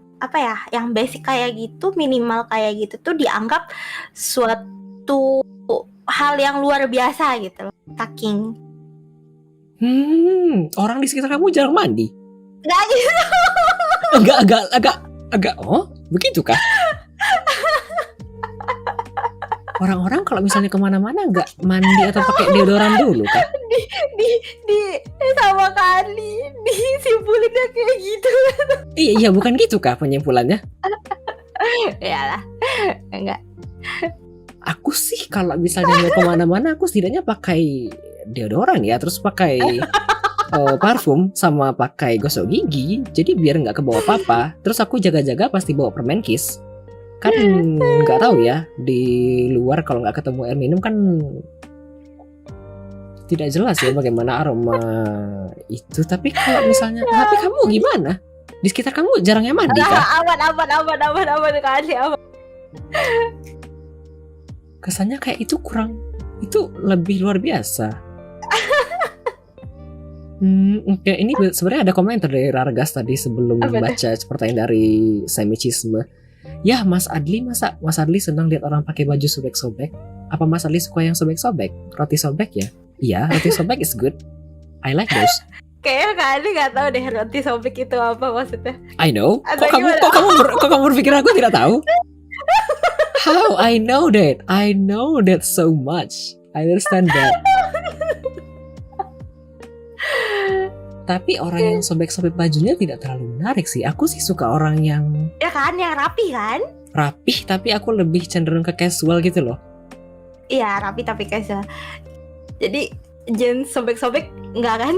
yang basic kayak gitu, minimal kayak gitu tuh dianggap suatu hal yang luar biasa gitu loh. Saking Orang di sekitar kamu jarang mandi? nggak gitu. Agak. Oh, begitu kah? Orang-orang kalau misalnya kemana-mana nggak mandi atau pakai deodoran dulu kah? di sama kali disimpulinnya kayak gitu. Iya, bukan gitu kah penyimpulannya? Iyalah, enggak. Aku sih kalau misalnya mau kemana-mana, aku setidaknya pakai deodoran ya, terus pakai parfum sama pakai gosok gigi, jadi biar nggak kebawa apa-apa. Terus aku jaga-jaga pasti bawa permen kiss. Kan nggak tahu ya, di luar kalau nggak ketemu air minum kan tidak jelas ya bagaimana aroma itu. Tapi kalau misalnya, tapi kamu gimana? Di sekitar kamu jarang yang mandi kah? Aman kali aman. Kesannya kayak itu lebih luar biasa. Oke, ini sebenarnya ada komentar dari Rargas tadi sebelum baca pertanyaan dari Semicisme. Ya, Mas Adli, masa Mas Adli senang lihat orang pakai baju sobek-sobek? Apa Mas Adli suka yang sobek-sobek? Roti sobek ya? Iya, roti sobek is good. I like those. Kayaknya Kak Ali nggak tahu deh roti sobek itu apa maksudnya. I know. Atau Kok kamu berpikir aku tidak tahu? How I know that? I know that so much. I understand that. Tapi orang yang sobek-sobek bajunya tidak terlalu menarik sih. Aku sih suka orang yang ya kan, yang rapi kan? rapih, tapi aku lebih cenderung ke casual gitu loh. Iya, rapi tapi casual. Jadi jeans sobek-sobek enggak kan?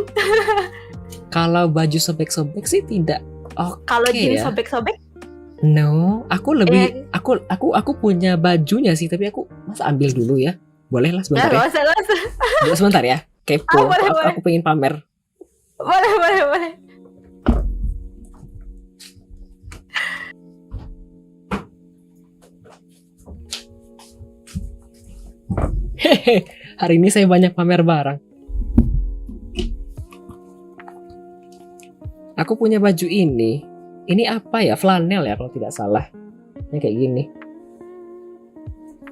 Kalau baju sobek-sobek sih tidak. Kalau jeans ya. sobek-sobek? No, aku lebih aku punya bajunya sih, tapi aku ambil dulu ya. Boleh lah sebentar ya. Nggak usah. Sebentar ya. Kepo. Boleh. Aku pengen pamer. Boleh. Hehe, hari ini saya banyak pamer barang. Aku punya baju ini. Ini apa ya? Flanel ya kalau tidak salah. Ini kayak gini.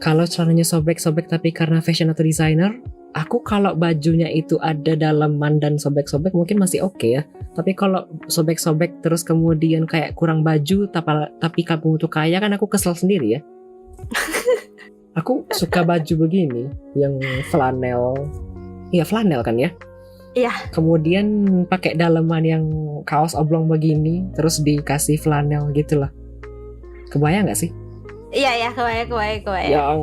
Kalau celananya sobek-sobek tapi karena fashion atau designer, aku kalau bajunya itu ada dalaman dan sobek-sobek mungkin masih oke ya. Tapi kalau sobek-sobek terus kemudian kayak kurang baju tapi kamu tuh kaya, kan aku kesel sendiri ya. Aku suka baju begini yang flanel. Iya, flanel kan ya? Iya. Kemudian pakai daleman yang kaos oblong begini, terus dikasih flanel gitu loh. Kebayang gak sih? Iya, kebayang. Yang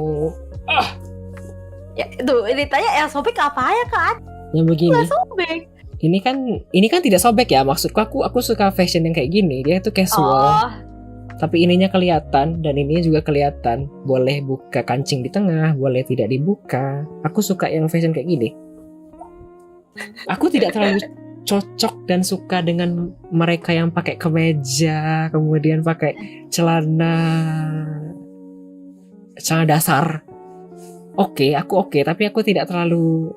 Ya, tuh, ditanya yang sobek apa ya Kak? yang begini. Nggak sobek. Ini kan tidak sobek ya, maksudku aku suka fashion yang kayak gini. Dia tuh casual. Oh. Tapi ininya kelihatan dan ininya juga kelihatan. Boleh buka kancing di tengah, boleh tidak dibuka. Aku suka yang fashion kayak gini. Aku tidak terlalu cocok dan suka dengan mereka yang pakai kemeja, kemudian pakai celana dasar. Aku oke, tapi aku tidak terlalu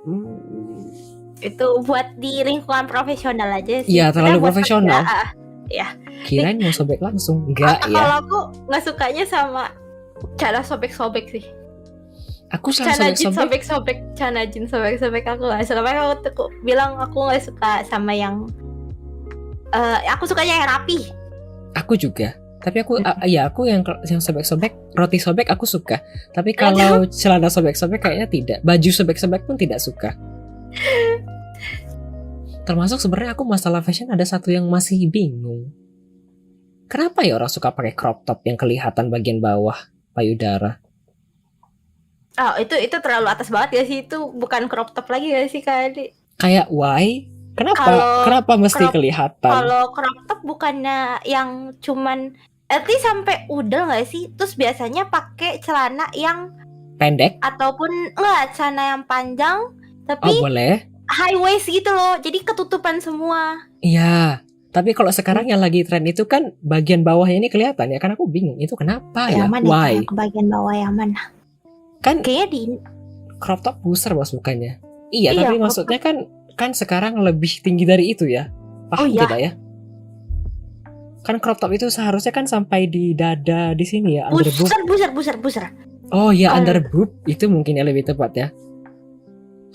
Itu buat di lingkungan profesional aja sih. Iya, terlalu Buat profesional. Ya. Kirain mau sobek langsung. Enggak ya. Kalau aku nggak sukanya sama cara sobek-sobek sih. Aku selalu Celana jeans sobek-sobek. sobek-sobek, celana jeans sobek-sobek aku nggak suka. Makanya aku bilang aku nggak suka sama yang aku sukanya yang rapi. Aku juga. Tapi aku aku yang sobek-sobek, roti sobek aku suka. Tapi kalau celana sobek-sobek kayaknya tidak. Baju sobek-sobek pun tidak suka. Termasuk sebenarnya aku masalah fashion ada satu yang masih bingung. Kenapa ya orang suka pakai crop top yang kelihatan bagian bawah payudara? Oh, itu terlalu atas banget ya sih, itu bukan crop top lagi ya sih kali. Kayak why? Kenapa mesti kelihatan? Kalau crop top bukannya yang cuman sampai udel nggak sih? Terus biasanya pakai celana yang pendek ataupun enggak, celana yang panjang tapi boleh. High waist gitu loh, jadi ketutupan semua. Iya, tapi kalau sekarang yang lagi tren itu kan bagian bawahnya ini kelihatan ya, kan aku bingung itu kenapa ya? Why? Ke bagian bawah yang mana? Kan kayaknya di crop top besar masukannya. Iya, tapi maksudnya kan sekarang lebih tinggi dari itu ya. Paham tidak ya? Kan crop top itu seharusnya kan sampai di dada di sini ya, under boob. Buser. Oh ya, under boob itu mungkin yang lebih tepat ya.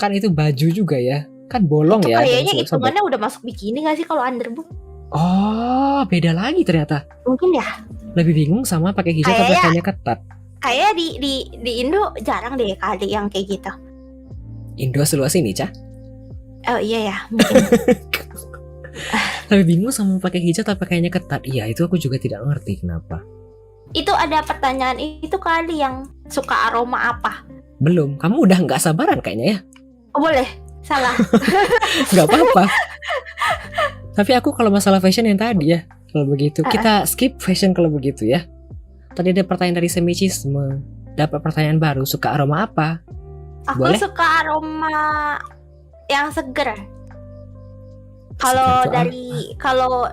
Kan itu baju juga ya. Kan bolong itu ya. Kayaknya hitungannya udah masuk bikini gak sih kalau under boob? Oh, beda lagi ternyata. Mungkin ya. Lebih bingung sama pakai hijab atau pakainya ketat. Kayak di Indo jarang deh kali yang kayak gitu. Indo seluas ini, Cah? Oh iya ya, mungkin. Lebih bingung sama pakai hijab atau pakainya ketat. Iya, itu aku juga tidak ngerti kenapa. Itu ada pertanyaan itu kali yang suka aroma apa? Belum, kamu udah nggak sabaran kayaknya ya? Oh, boleh, salah. Nggak apa-apa. Tapi aku kalau masalah fashion yang tadi ya, kalau begitu kita skip fashion kalau begitu ya. Tadi ada pertanyaan dari semicisme, dapat pertanyaan baru, suka aroma apa? Aku boleh? Suka aroma yang seger. Kalau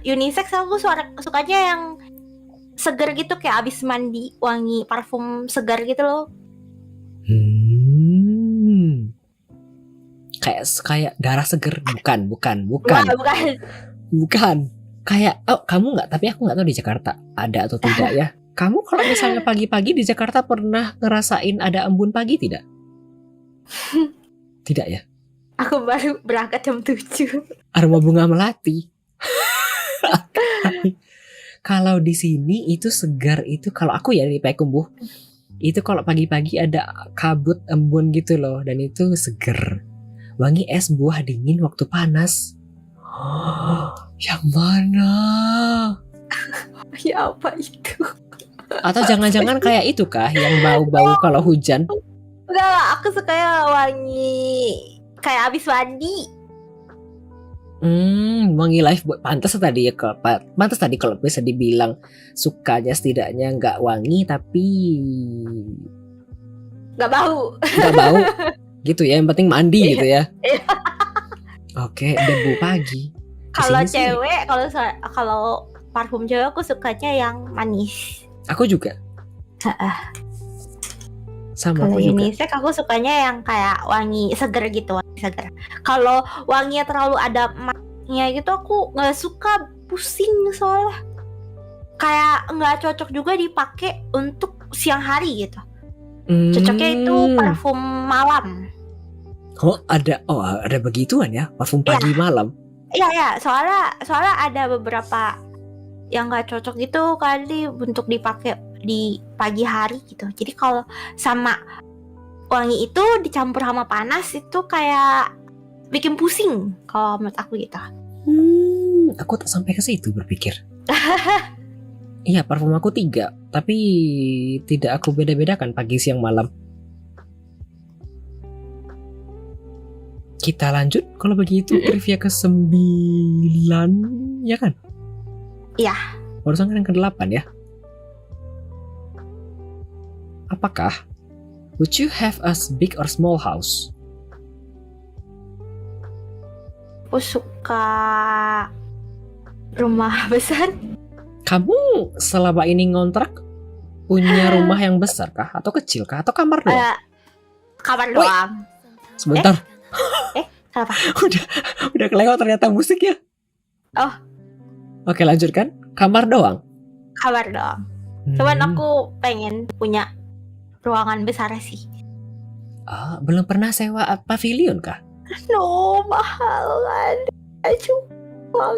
unisex aku sukanya yang seger gitu, kayak abis mandi wangi parfum segar gitu loh. Kayak darah seger, bukan. Kayak kamu nggak, tapi aku nggak tahu di Jakarta ada atau tidak ya. Kamu kalau misalnya pagi-pagi di Jakarta pernah ngerasain ada embun pagi tidak? Tidak ya? Aku baru berangkat jam 7. Aroma bunga melati. Kalau di sini itu segar itu, kalau aku ya di Payakumbuh itu kalau pagi-pagi ada kabut embun gitu loh, dan itu seger. Wangi es buah dingin waktu panas. Yang mana? Ya apa itu? Atau jangan-jangan kayak itu kah yang bau-bau kalau hujan? Enggak, aku sukanya wangi kayak abis mandi. Wangi life boy. Pantas tadi kalau bisa dibilang sukanya setidaknya nggak wangi tapi nggak bau. Nggak bau. Gitu ya, yang penting mandi gitu ya. Oke, debu pagi. Kalau cewek, kalau parfum cewek aku sukanya yang manis. Aku juga. Sama kalau aku juga. unisex aku sukanya yang kayak wangi seger gitu, wangi seger. Kalau wanginya terlalu ada emaknya gitu aku nggak suka, pusing soalnya. Kayak nggak cocok juga dipakai untuk siang hari gitu. Cocoknya itu parfum malam. Ada begituan ya, parfum pagi malam. Iya, soalnya ada beberapa yang nggak cocok gitu kali untuk dipakai di pagi hari gitu. Jadi kalau sama wangi itu dicampur sama panas itu kayak bikin pusing kalau menurut aku gitu. Aku tak sampai ke situ berpikir. Iya, parfum aku 3, tapi tidak aku beda-bedakan pagi, siang, malam. Kita lanjut kalau begitu trivia ke-9 ya kan? Iya. Barusan kan yang ke-8 ya. Apakah would you have a big or small house? Aku suka rumah besar. Kamu selama ini ngontrak punya rumah yang besar kah? Atau kecil kah? Atau kamar doang? Kamar doang. Sebentar. Apa? Udah kelewat ternyata musik ya. Oh. Oke, lanjutkan. Kamar doang. Kamar doang. Cuman aku pengen punya ruangan besar sih. Belum pernah sewa pavilion kah? No, mahal kan. Cuma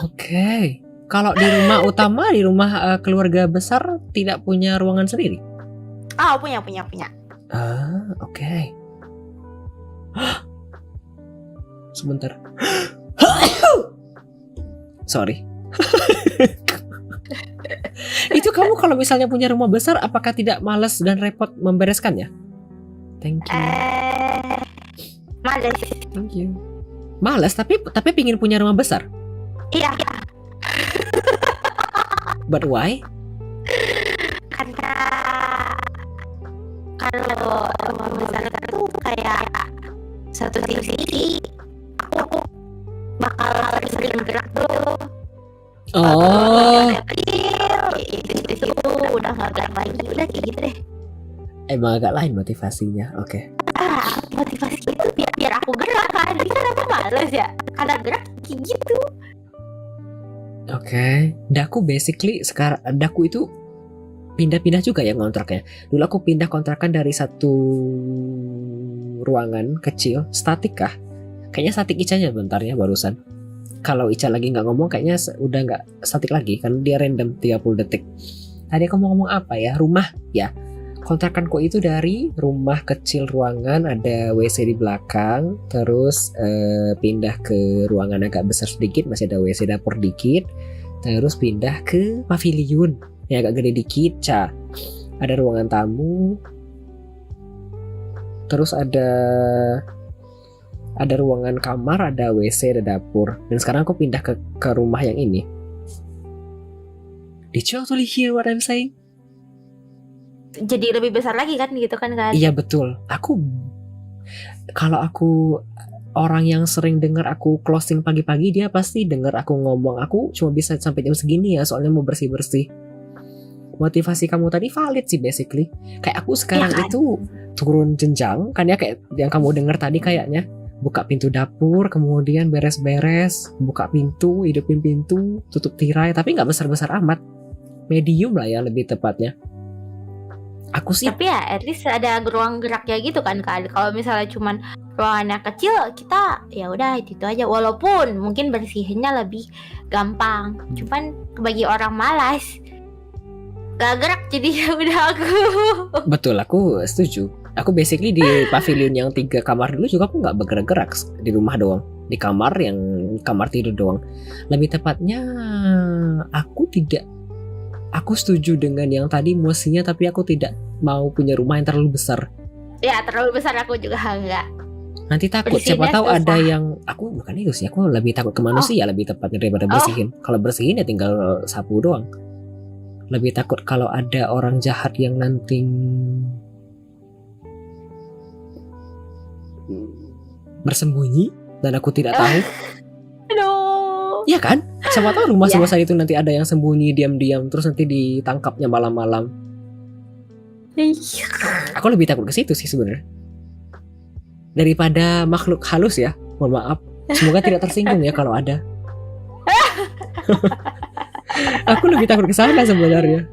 Oke. Kalau di rumah utama, di rumah keluarga besar tidak punya ruangan sendiri? punya. Oke. Sebentar. Sorry. Itu kamu kalau misalnya punya rumah besar, apakah tidak malas dan repot membereskannya? Thank you. Males. Thank you. Malas tapi pingin punya rumah besar. Iya. But why? Karena kalau rumah besar itu kayak satu sisi aku bakal sering gerak tuh. Itu udah nggak gerak lagi, udah kayak gitu deh. Emang agak lain motivasinya. Oke. Motivasi itu biar aku gerak kan. Jadi kan aku males ya. Karena gerak kayak gitu. Oke. Daku basically sekarang Daku itu pindah-pindah juga ya ngontraknya. Dulu aku pindah kontrakan dari satu ruangan kecil, statik kah? Kayaknya statik Icanya bentar ya barusan. Kalau Ica lagi nggak ngomong kayaknya udah nggak statik lagi kan dia random 30 detik. Tadi aku mau ngomong apa ya? Rumah ya. Kontrakanku itu dari rumah kecil ruangan ada WC di belakang, terus pindah ke ruangan agak besar sedikit masih ada WC dapur dikit, terus pindah ke pavilion yang agak gede dikit, ada ruangan tamu, terus ada ruangan kamar, ada WC, ada dapur, dan sekarang aku pindah ke rumah yang ini. Did you actually hear what I'm saying? Jadi lebih besar lagi kan gitu kan? Iya betul. Kalau aku orang yang sering dengar aku closing pagi-pagi, dia pasti dengar aku ngomong aku cuma bisa sampai jam segini ya soalnya mau bersih-bersih. Motivasi kamu tadi valid sih basically. Kayak aku sekarang ya kan? Itu turun jenjang kan ya kayak yang kamu dengar tadi kayaknya. Buka pintu dapur, kemudian beres-beres, buka pintu, hidupin pintu, tutup tirai, tapi nggak besar-besar amat. Medium lah ya lebih tepatnya. Aku sih. Tapi ya at least ada ruang geraknya gitu kan. Kalau misalnya cuman ruangannya kecil, kita ya udah itu aja. Walaupun mungkin bersihinnya lebih gampang. Cuman bagi orang malas gak gerak jadi ya udah aku. Betul, aku setuju. Aku basically di pavilion yang 3 kamar dulu juga aku nggak bergerak-gerak di rumah doang. Di kamar yang kamar tidur doang. Lebih tepatnya aku setuju dengan yang tadi mestinya, tapi aku tidak mau punya rumah yang terlalu besar. Ya terlalu besar aku juga enggak. Nanti takut siapa tahu susah. Ada yang aku bukan itu sih, aku lebih takut ke manusia lebih tepatnya daripada bersihin. Kalau bersihin ya tinggal sapu doang. Lebih takut kalau ada orang jahat yang nanti bersembunyi dan aku tidak tahu. Iya kan? Siapa tahu rumah sebesar itu nanti ada yang sembunyi diam-diam terus nanti ditangkapnya malam-malam. Aku lebih takut ke situ sih sebenarnya. Daripada makhluk halus ya. Mohon maaf. Semoga tidak tersinggung ya kalau ada. Aku lebih takut ke sana sebenarnya.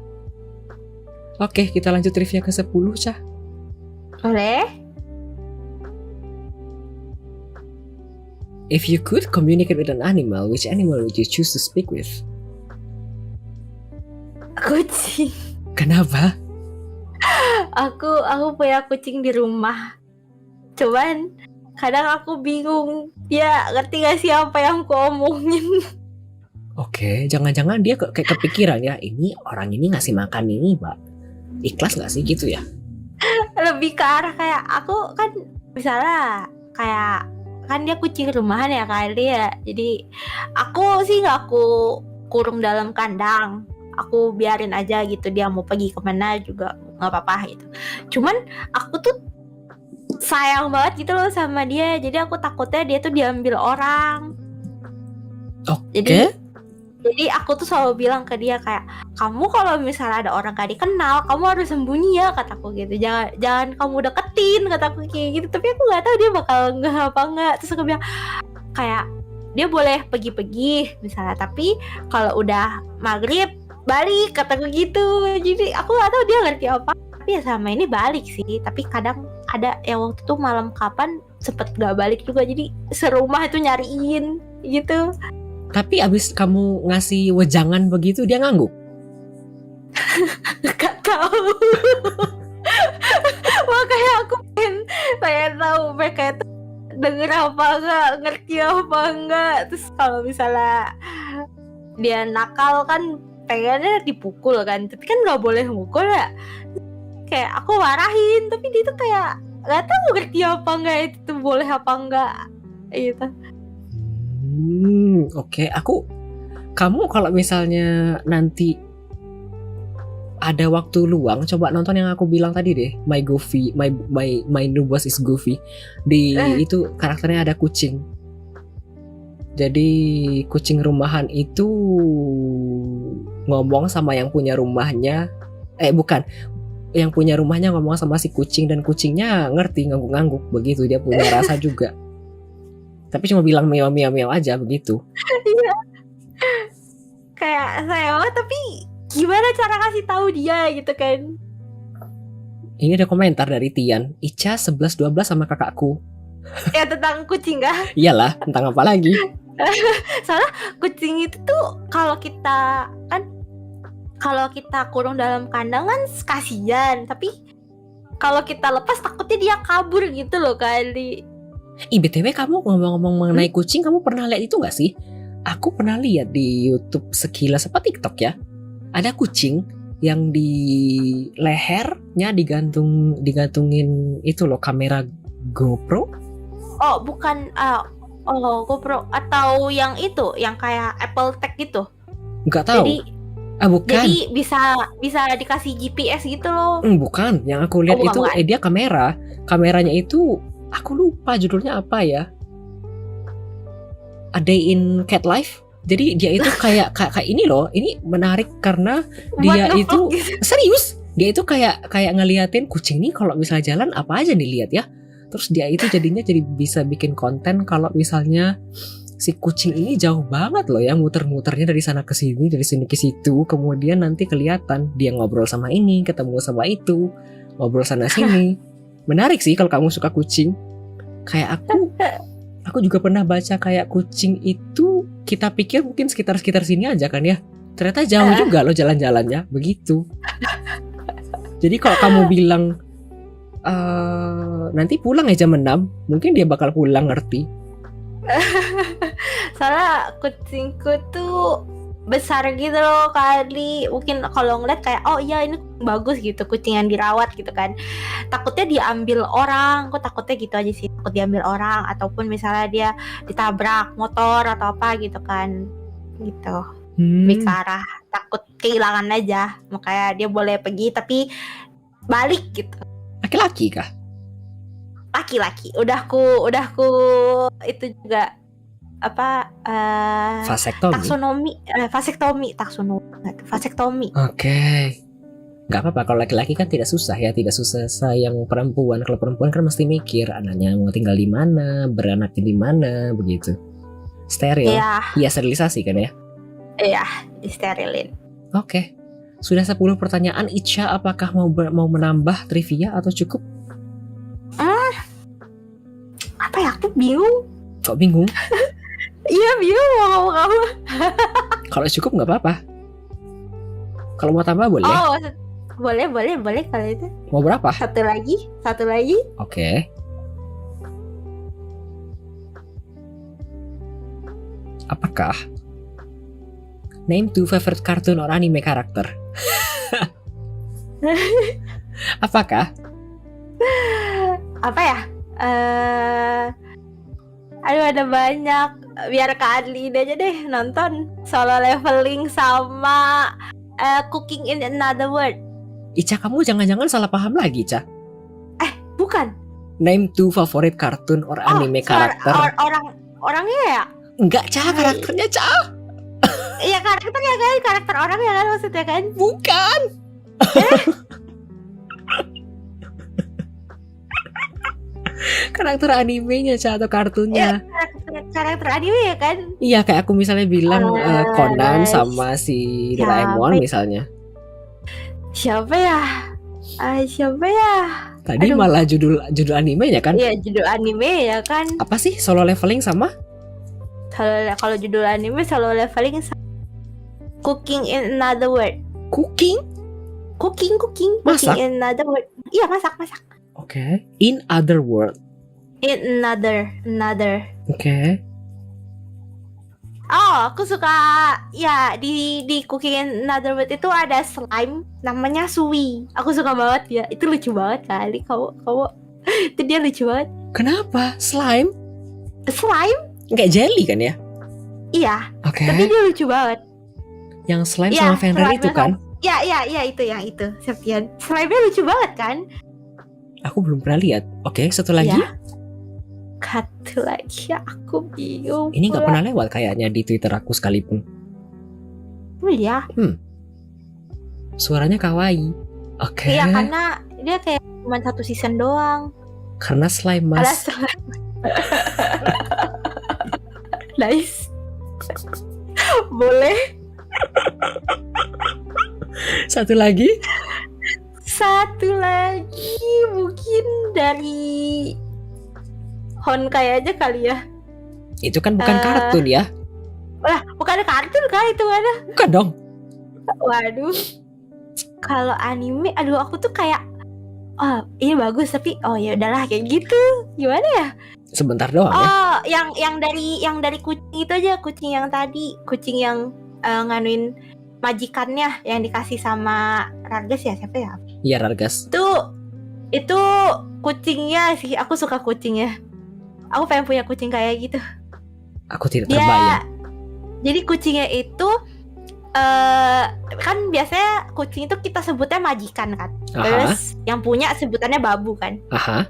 Oke, kita lanjut trivia ke 10, Cah. Boleh? If you could communicate with an animal, which animal would you choose to speak with? Kucing. Kenapa? Aku punya kucing di rumah. Cuman kadang aku bingung. Dia ngerti gak sih apa yang aku omongin? Oke, jangan-jangan dia kayak kepikiran ya, ini orang ini ngasih makan ini, Mbak. Ikhlas gak sih gitu ya? Lebih ke arah kayak aku kan misalnya kayak kan dia kucing rumahan ya kali ya. Jadi aku sih gak aku kurung dalam kandang. Aku biarin aja gitu, dia mau pergi kemana juga gak apa-apa gitu. Cuman aku tuh sayang banget gitu loh sama dia. Jadi aku takutnya dia tuh diambil orang. Oke. Jadi Jadi aku tuh selalu bilang ke dia kayak, kamu kalau misalnya ada orang gak dikenal, kamu harus sembunyi ya, kataku gitu. Jangan kamu deketin, kataku kayak gitu. Tapi aku nggak tahu dia bakal nggak apa nggak. Terus aku bilang kayak dia boleh pergi-pergi misalnya, tapi kalau udah maghrib balik, kataku gitu. Jadi aku nggak tahu dia ngerti apa. Tapi ya sama ini balik sih. Tapi kadang ada yang waktu itu malam kapan sempet gak balik juga. Jadi serumah itu nyariin gitu. Tapi abis kamu ngasih wejangan begitu dia ngangguk. Gak tahu. Makanya aku pengen tahu mereka itu denger apa enggak, ngerti apa enggak. Terus kalau misalnya dia nakal kan pengennya dipukul kan, tapi kan nggak boleh mukul ya. Kayak aku marahin, tapi dia tuh kayak nggak tahu ngerti apa enggak, itu tuh boleh apa enggak gitu. Oke. Kamu kalau misalnya nanti ada waktu luang, coba nonton yang aku bilang tadi deh, My New Boss is Goofy. Di itu karakternya ada kucing. Jadi kucing rumahan itu ngomong sama yang punya rumahnya. Bukan. Yang punya rumahnya ngomong sama si kucing, dan kucingnya ngerti, ngangguk-ngangguk begitu, dia punya rasa juga. Tapi cuma bilang meow aja begitu. Iya. Kayak saya tapi gimana cara kasih tahu dia gitu kan? Ini ada komentar dari Tian. Ica 11-12 sama kakakku. Ya tentang kucing kah? Iyalah, tentang apa lagi? Soalnya kucing itu tuh kalau kita kurung dalam kandang kan kasihan, tapi kalau kita lepas takutnya dia kabur gitu loh kali. BTW kamu ngomong-ngomong mengenai kucing, kamu pernah lihat itu gak sih? Aku pernah lihat di YouTube sekilas apa TikTok ya. Ada kucing yang di lehernya digantungin itu loh, kamera GoPro. Oh bukan, GoPro atau yang itu, yang kayak Apple Tag gitu. Nggak tahu. Bukan. Jadi bisa dikasih GPS gitu loh. Bukan, yang aku lihat itu bukan. Dia kameranya itu aku lupa judulnya apa ya. A Day in Cat Life. Jadi dia itu kayak ini loh. Ini menarik karena dia itu serius. Dia itu kayak ngeliatin kucing nih kalau misalnya jalan apa aja dilihat ya. Terus dia itu jadinya jadi bisa bikin konten kalau misalnya si kucing ini jauh banget loh ya, muter-muternya dari sana ke sini, dari sini ke situ. Kemudian nanti kelihatan dia ngobrol sama ini, ketemu sama itu, ngobrol sana sini. Menarik sih kalau kamu suka kucing. Kayak aku juga pernah baca kayak kucing itu kita pikir mungkin sekitar sini aja kan ya. Ternyata jauh juga loh jalan-jalannya, begitu. Jadi kalau kamu bilang nanti pulang ya jam 6, mungkin dia bakal pulang, ngerti. Soalnya kucingku tuh besar gitu loh kali. Mungkin kalau ngeliat kayak oh iya ini bagus gitu, kucing yang dirawat gitu kan. Takutnya diambil orang. Aku takutnya gitu aja sih, takut diambil orang. Ataupun misalnya dia ditabrak motor atau apa gitu kan. Gitu Bicara takut kehilangan aja. Makanya dia boleh pergi tapi balik gitu. Laki-laki kah? Laki-laki. Udahku itu juga apa vasektomi. Oke. Gak apa-apa, kalau laki-laki kan tidak susah yang perempuan. Kalau perempuan kan mesti mikir anaknya mau tinggal di mana, beranaknya di mana, begitu. Steril. Iya, sterilisasi kan ya? Iya, disterilin. Oke. Sudah 10 pertanyaan. Ica, apakah mau menambah trivia atau cukup? Apa ya, aku bingung. Kok bingung? Iya bingung mau ngomong apa. Kalau cukup nggak apa-apa. Kalau mau tambah boleh. Oh boleh kalau itu. Mau berapa? Satu lagi. Oke. Apakah name 2 favorite cartoon or anime karakter? Apakah? Apa ya? Aduh ada banyak. Biar Kak Adli ini aja deh nonton Solo Leveling sama Cooking in Another World. Ica, kamu jangan-jangan salah paham lagi, Ica. Bukan. Name 2 favorite cartoon or anime karakter. Orangnya ya? Enggak, Ca, karakternya, Ca. Iya karakter ya kan, karakter orang ya kan maksudnya kan. Bukan. Karakter animenya Ca, atau kartunnya. Karakter anime ya kan. Iya, kayak aku misalnya bilang Conan sama si Doraemon Siapa? misalnya. Siapa ya? Siapa ya? Tadi Aduh. malah judul animenya kan? Iya judul anime ya kan. Apa sih? Solo Leveling sama? Kalau judul anime Solo Leveling Cooking in Another World. Cooking? Cooking Masak? in Another World. Iya masak. Oke. In Other World. In another. Oke. Oh, aku suka ya di Cooking in Another World itu ada slime namanya Sui. Aku suka banget ya. Itu lucu banget kali. Kamu itu dia lucu banget. Kenapa? Slime? Slime? Kayak jelly kan ya? Iya. Oke. Tapi dia lucu banget. Yang slime Iya, sama Fenrir slime itu kan? Ya itu Septian. Slime-nya lucu banget kan? Aku belum pernah lihat. Oke, satu lagi. Ya. Satu lagi aku bingung. Ini nggak pernah lewat kayaknya di Twitter aku sekalipun. Iya. Suaranya kawaii. Oke. Iya karena dia kayak cuma satu season doang. Karena slime Ada mas. slime. Nice. Boleh. Satu lagi. Satu lagi mungkin dari Honkai aja kali ya. Itu kan bukan kartun ya? Lah, bukan kartun kan itu mana? Bukan dong. Waduh. Kalau anime, aduh aku tuh kayak ini bagus tapi ya udahlah kayak gitu. Gimana ya? Sebentar doang ya. Yang dari kucing itu aja, kucing yang tadi, kucing yang nganuin majikannya yang dikasih sama Rargas ya, siapa ya? Iya, Rargas. Itu kucingnya sih, aku suka kucingnya. Aku pengen punya kucing kayak gitu. Aku tidak terbayang. Jadi kucingnya itu kan biasanya kucing itu kita sebutnya majikan kan. Terus yang punya sebutannya babu kan. Aha.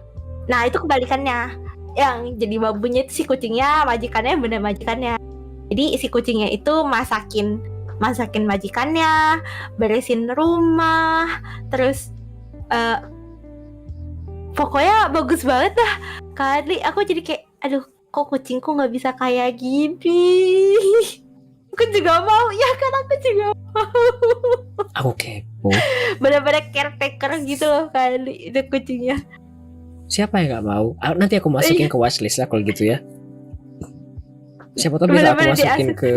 Nah, itu kebalikannya. Yang jadi babunya itu si kucingnya, majikannya bener majikannya. Jadi si kucingnya itu masakin majikannya, beresin rumah, terus pokoknya bagus banget dah. Kali aku jadi kayak, aduh, kok kucingku nggak bisa kayak gini. Aku juga mau, ya kan aku juga mau. Aku kepo. Bener-bener caretaker gitu loh kali itu kucingnya. Siapa yang nggak mau? Nanti aku masukin ke watchlist lah kalau gitu ya. Siapa tahu bisa aku masukin ke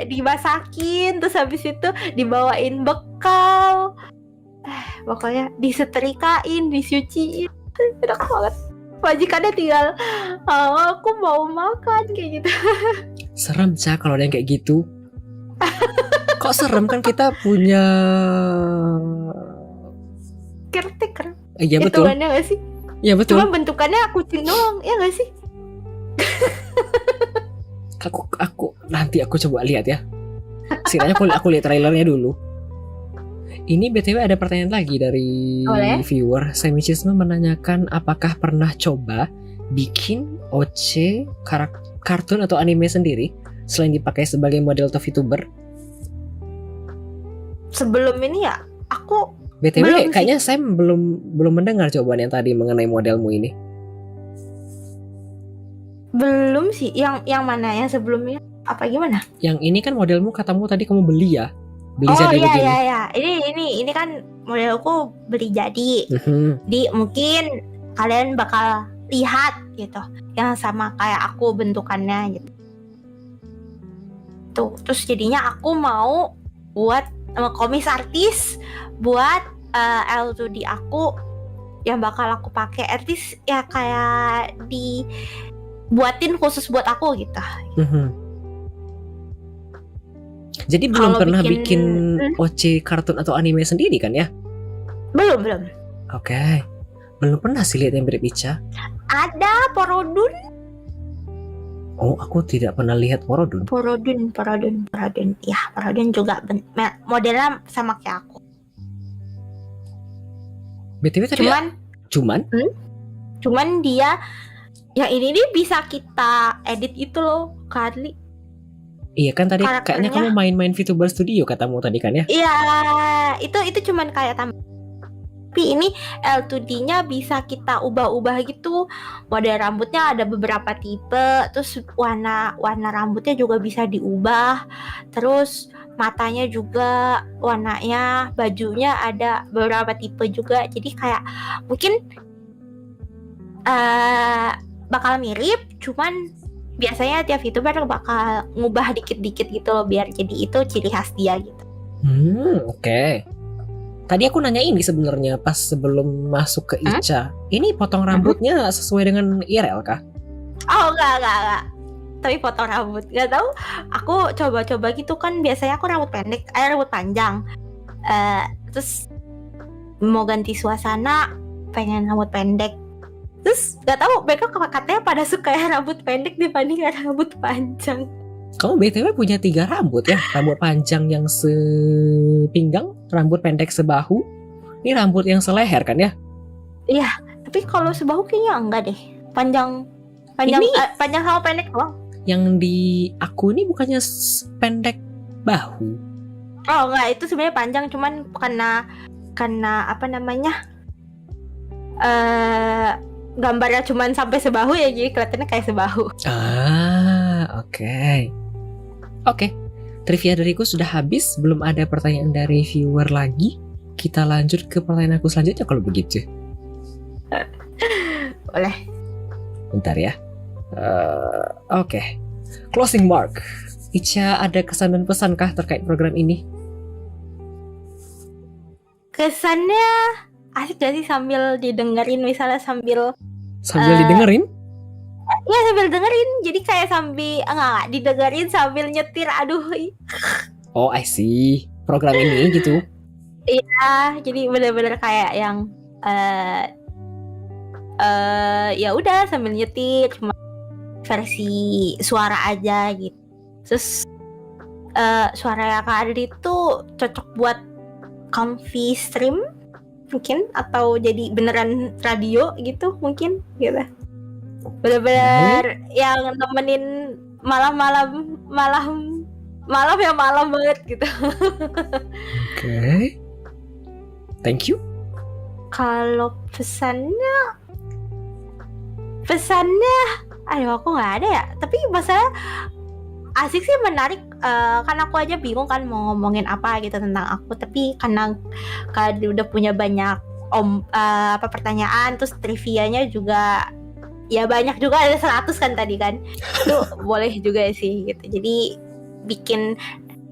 dimasakin terus habis itu dibawain bekal. Pokoknya disetrikain, disuciin. Enak banget. Majikannya tinggal aku mau makan kayak gitu. Serem Ca kalau ada yang kayak gitu. Kok serem, kan kita punya Caretaker. Iya betul. Hitungannya gak sih? Iya betul. Cuma bentukannya kucing doang, ya gak sih? Aku nanti aku coba lihat ya. Sekiranya aku lihat trailernya dulu. Ini BTW ada pertanyaan lagi dari viewer. Semichisme menanyakan apakah pernah coba bikin OC kartun atau anime sendiri selain dipakai sebagai model VTuber. Sebelum ini ya, aku BTW kayaknya saya belum mendengar jawaban yang tadi mengenai modelmu ini. Belum sih. Yang mana? Yang sebelumnya apa gimana? Yang ini kan modelmu, katamu tadi kamu beli ya? Beli jadi begini. Iya. Ini kan modelku beli jadi. Di mungkin kalian bakal lihat gitu, yang sama kayak aku bentukannya gitu. Tuh, terus jadinya aku mau buat komis artis buat L2D aku yang bakal aku pakai, artis ya kayak dibuatin khusus buat aku gitu. Jadi belum pernah bikin OC kartun atau anime sendiri kan ya? Belum. Oke. Belum pernah sih lihat yang mirip Ica. Ada Porodun. Oh, aku tidak pernah lihat Porodun. Porodun. Ya, Porodun juga modelnya sama kayak aku. BTW tadi Cuman dia yang ini nih bisa kita edit itu loh, Carly. Iya kan tadi kayaknya Karakternya. kamu main-main VTuber Studio katamu tadi kan ya? Iya, itu cuman kayak tapi ini L2D-nya bisa kita ubah-ubah gitu. Model rambutnya ada beberapa tipe, terus warna rambutnya juga bisa diubah. Terus matanya juga warnanya, bajunya ada beberapa tipe juga. Jadi kayak mungkin bakal mirip, cuman biasanya tiap VTuber bakal ngubah dikit-dikit gitu loh biar jadi itu ciri khas dia gitu. Oke. Tadi aku nanya ini sebenarnya pas sebelum masuk ke Ica. Ini potong rambutnya sesuai dengan IRL kah? Oh enggak. Tapi potong rambut. Gak tahu. Aku coba-coba gitu kan. Biasanya aku rambut pendek, rambut panjang. Terus mau ganti suasana, pengen rambut pendek. Terus gak tahu mereka katanya pada suka rambut pendek dibanding rambut panjang. Kamu BTW punya 3 rambut ya? Rambut panjang yang sepinggang, rambut pendek sebahu, ini rambut yang seleher kan ya? Iya, tapi kalau sebahu kayaknya enggak deh. Panjang sama pendek doang. Yang di aku ini bukannya pendek bahu. Oh enggak, itu sebenarnya panjang cuman karena apa namanya? Gambarnya cuman sampai sebahu ya, jadi kelihatannya kayak sebahu. Oke. Trivia dariku sudah habis, belum ada pertanyaan dari viewer lagi. Kita lanjut ke pertanyaan aku selanjutnya kalau begitu. Boleh. Bentar ya. Oke. Closing mark. Ica ada kesan dan pesan kah terkait program ini? Kesannya asik gak sih sambil didengerin, misalnya sambil didengerin? Iya sambil dengerin, jadi kayak sambil enggak didengerin sambil nyetir, aduh. Oh I see, program ini gitu. Iya, jadi benar-benar kayak yang ya udah sambil nyetir, cuma versi suara aja gitu. Terus suara yang ada itu cocok buat comfy stream mungkin, atau jadi beneran radio gitu mungkin gitu. Bener-bener yang nemenin malam yang malam banget gitu. Oke. Thank you. Kalau pesannya aduh aku nggak ada ya, tapi masalah asik sih, menarik. Kan aku aja bingung kan mau ngomongin apa gitu tentang aku, tapi karena udah punya banyak pertanyaan, terus trivianya juga ya banyak juga, ada 100 kan tadi kan. Itu boleh juga sih gitu. Jadi bikin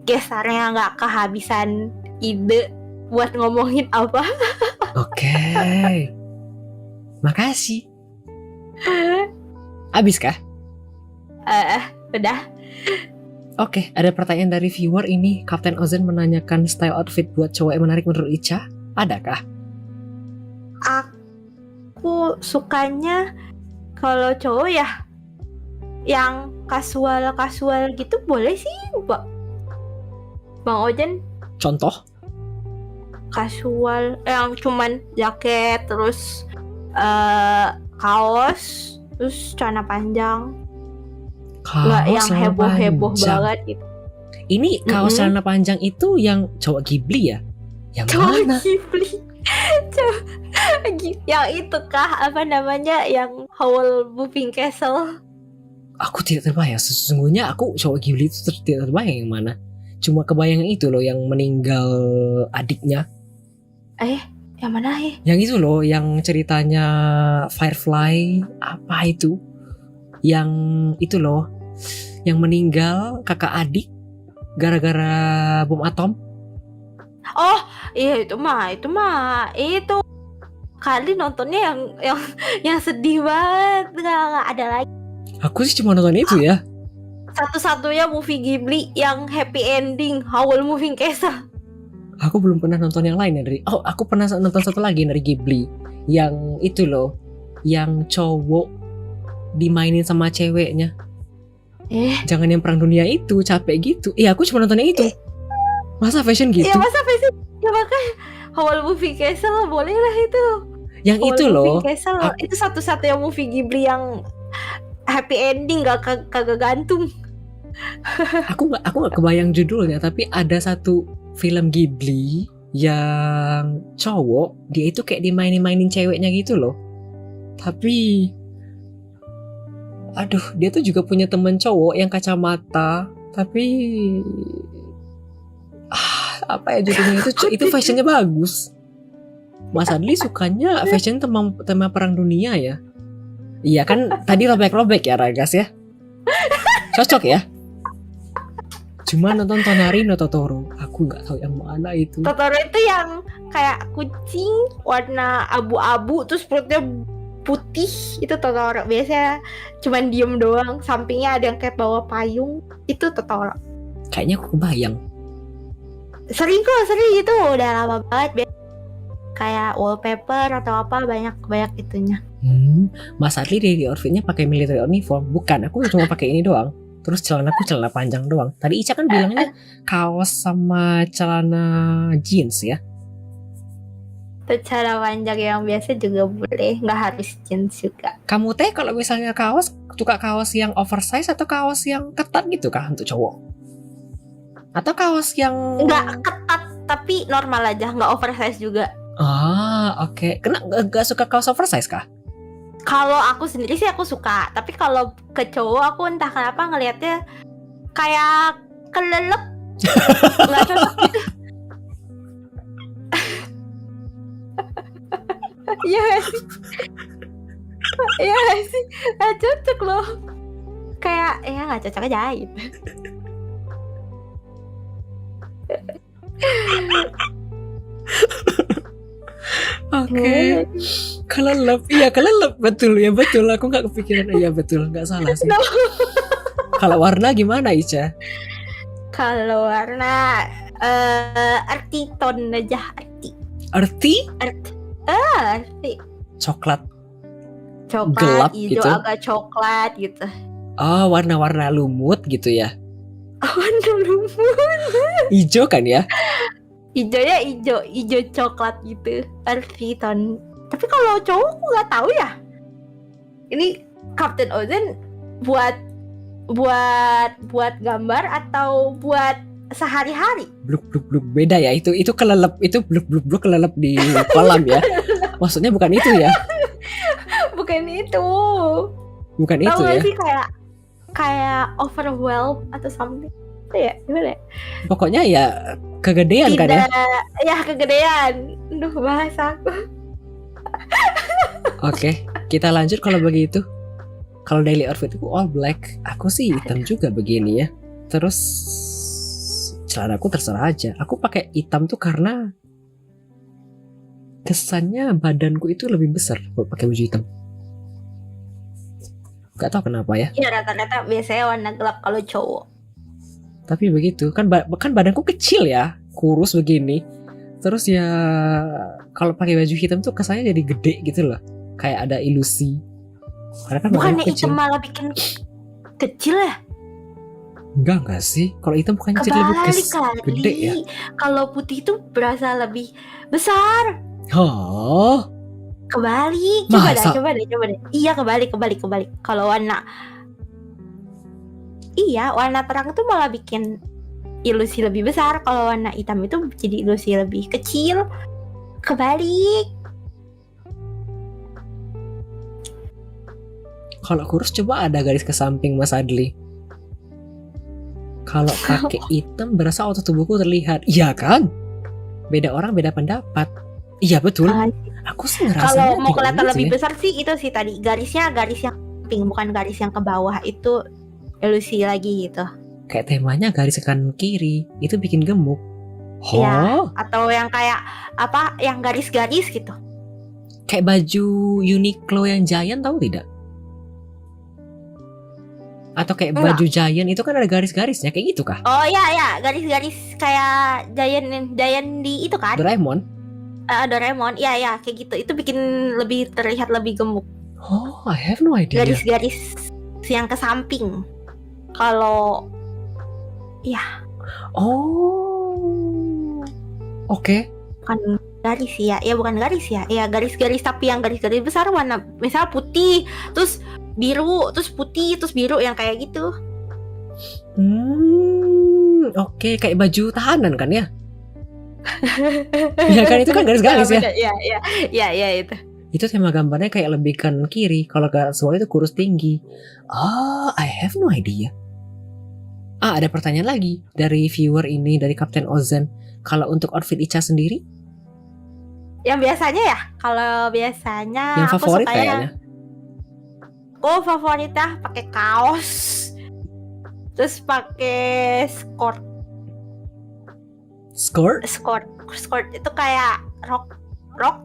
gestarnya nggak kehabisan ide buat ngomongin apa. Oke. Makasih. Abis kah? Udah. Oke, ada pertanyaan dari viewer ini. Kapten Ozen menanyakan style outfit buat cowok yang menarik menurut Ica. Adakah? Aku sukanya kalau cowok ya yang casual gitu boleh sih, Bang Ojen. Contoh? Casual yang cuman jaket, terus kaos, terus celana panjang. Nggak yang heboh banget gitu. Ini kaos celana panjang itu yang cowok Ghibli ya? Yang mana? Ghibli. Yang itu kah, apa namanya, yang Howl Moving Castle? Aku tidak terbayang. Sesungguhnya aku cowok Ghibli itu tidak terbayang yang mana. Cuma kebayang itu loh, yang meninggal adiknya. Yang mana ya? Yang itu loh, yang ceritanya Firefly, apa itu? Yang itu loh, yang meninggal kakak adik gara-gara bom atom. Oh iya, itu kali nontonnya yang sedih banget, nggak ada lagi. Aku sih cuma nonton itu ya. Satu-satunya movie Ghibli yang happy ending, Howl Moving Castle. Aku belum pernah nonton yang lain ya dari. Oh, aku pernah nonton satu lagi dari Ghibli, yang itu loh, yang cowok dimainin sama ceweknya. Jangan yang perang dunia itu, capek gitu. Iya, aku cuma nonton yang itu. Masa fashion gitu? Iya, masa fashion? Ya makanya Howl Moving Castle boleh lah itu. Yang Howl itu loh. Itu satu-satunya movie Ghibli yang happy ending, gak kagak gantung. Aku nggak kebayang judulnya, tapi ada satu film Ghibli yang cowok, dia itu kayak dimainin ceweknya gitu loh. Tapi aduh, dia tuh juga punya temen cowok yang kacamata, tapi apa ya judulnya itu fashionnya bagus. Mas Adli sukanya fashion tema perang dunia ya. Iya kan tadi robek-robek ya Ragas ya. Cocok ya. Cuma nonton Tonari no Totoro, aku nggak tahu yang mana itu. Totoro itu yang kayak kucing warna abu-abu terus perutnya putih, itu Totoro. Biasanya cuman diem doang, sampingnya ada yang kayak bawa payung, itu Totoro. Kayaknya aku kebayang. Sering itu udah lama banget. Kayak wallpaper atau apa banyak itunya. Mas Adli di outfitnya pakai military uniform, bukan? Aku cuma pakai ini doang. Terus celanaku celana panjang doang. Tadi Ica kan bilangnya kaos sama celana jeans ya. Itu celana panjang yang biasa juga boleh, nggak harus jeans juga. Kamu teh kalau misalnya kaos, suka kaos yang oversize atau kaos yang ketat gitu kah untuk cowok? Atau kaos yang nggak ketat tapi normal aja, nggak oversize juga. Oke. Kenapa gak suka kaos oversize kah? Kalau aku sendiri sih aku suka, tapi kalau ke cowok aku entah kenapa ngelihatnya kayak kelelep, nggak cocok gitu. Iya sih, iya sih, nggak cocok loh. Kayak ya nggak cocok aja gitu. Oke. Kelelep. Iya kelelep. Betul ya, betul. Aku gak kepikiran. Iya betul, gak salah sih. Kalau warna gimana Ica? Kalau warna earthy tone aja. Earthy? Earthy. Coklat Coklat, gelap hijau gitu? agak coklat gitu. Oh, warna-warna lumut gitu ya. Warna lumut. Hijau kan ya? Hijaunya hijau coklat gitu, earthy tone. Tapi kalau cowok aku nggak tahu ya. Ini Captain Ozen buat gambar atau buat sehari-hari? Bluk beda ya. Itu kelelep, itu bluk kelelep di kolam ya. Maksudnya bukan itu ya? Bukan itu. Bukan Tahu itu gak ya? sih kayak overwhelmed atau something? Ya, gimana ya? Pokoknya ya kegedean kan ya? Ya kegedean. Duh, bahasa aku. Oke, kita lanjut kalau begitu. Kalau daily outfit aku all black, aku sih hitam juga begini ya. Terus celanaku terserah aja. Aku pakai hitam tuh karena kesannya badanku itu lebih besar kalau pakai baju hitam. Gak tahu kenapa ya. Ya rata-rata biasanya warna gelap kalau cowok. Tapi begitu kan badanku kecil ya, kurus begini. Terus ya kalau pakai baju hitam tuh kesannya jadi gede gitu loh. Kayak ada ilusi. Karena kan Bukannya badanku kecil. hitam malah bikin kecil ya? Enggak sih. Kalau hitam bukannya jadi lebih Kebalik gede ya. Kalau putih itu berasa lebih besar. Oh, Kebalik. Masa? Coba deh. Iya kebalik. Kalau warna terang itu malah bikin ilusi lebih besar. Kalau warna hitam itu jadi ilusi lebih kecil. Kebalik. kalau kurus coba ada garis ke samping Mas Adli. Kalau pakai hitam berasa otot tubuhku terlihat. Iya kan? Beda orang beda pendapat. Iya betul. Aku sih ngerasanya Kalau mau kelihatan gitu lebih ya. besar sih itu sih tadi garis yang samping bukan garis yang ke bawah, itu ilusi lagi gitu. Kayak temanya garis ke kanan kiri, itu bikin gemuk. Iya. Atau yang kayak apa yang garis-garis gitu. Kayak baju Uniqlo yang Giant tahu tidak? Atau kayak Enggak. baju Giant itu kan ada garis-garisnya kayak gitu kah? Oh ya garis-garis kayak Giant di itu kan? Doraemon? Doraemon, ya kayak gitu. Itu bikin lebih terlihat lebih gemuk. Oh, I have no idea. Garis-garis yang ke samping. Kalau Oh, oke. bukan garis ya, bukan garis ya, garis-garis tapi yang garis-garis besar warna, misal putih, terus biru, terus putih, terus biru yang kayak gitu. Oke, kayak baju tahanan kan ya? Ya kan itu kan garis-garis ya. Iya itu. Itu tema gambarnya kayak lebih kanan kiri. Kalau Garatsuwa itu kurus tinggi. I have no idea. Ada pertanyaan lagi dari viewer ini, dari Kapten Ozen. Kalau untuk outfit Icha sendiri? Yang biasanya ya? Kalau biasanya Yang aku favorit sukanya, kayaknya. favoritnya pakai kaos, terus pakai skirt itu kayak rok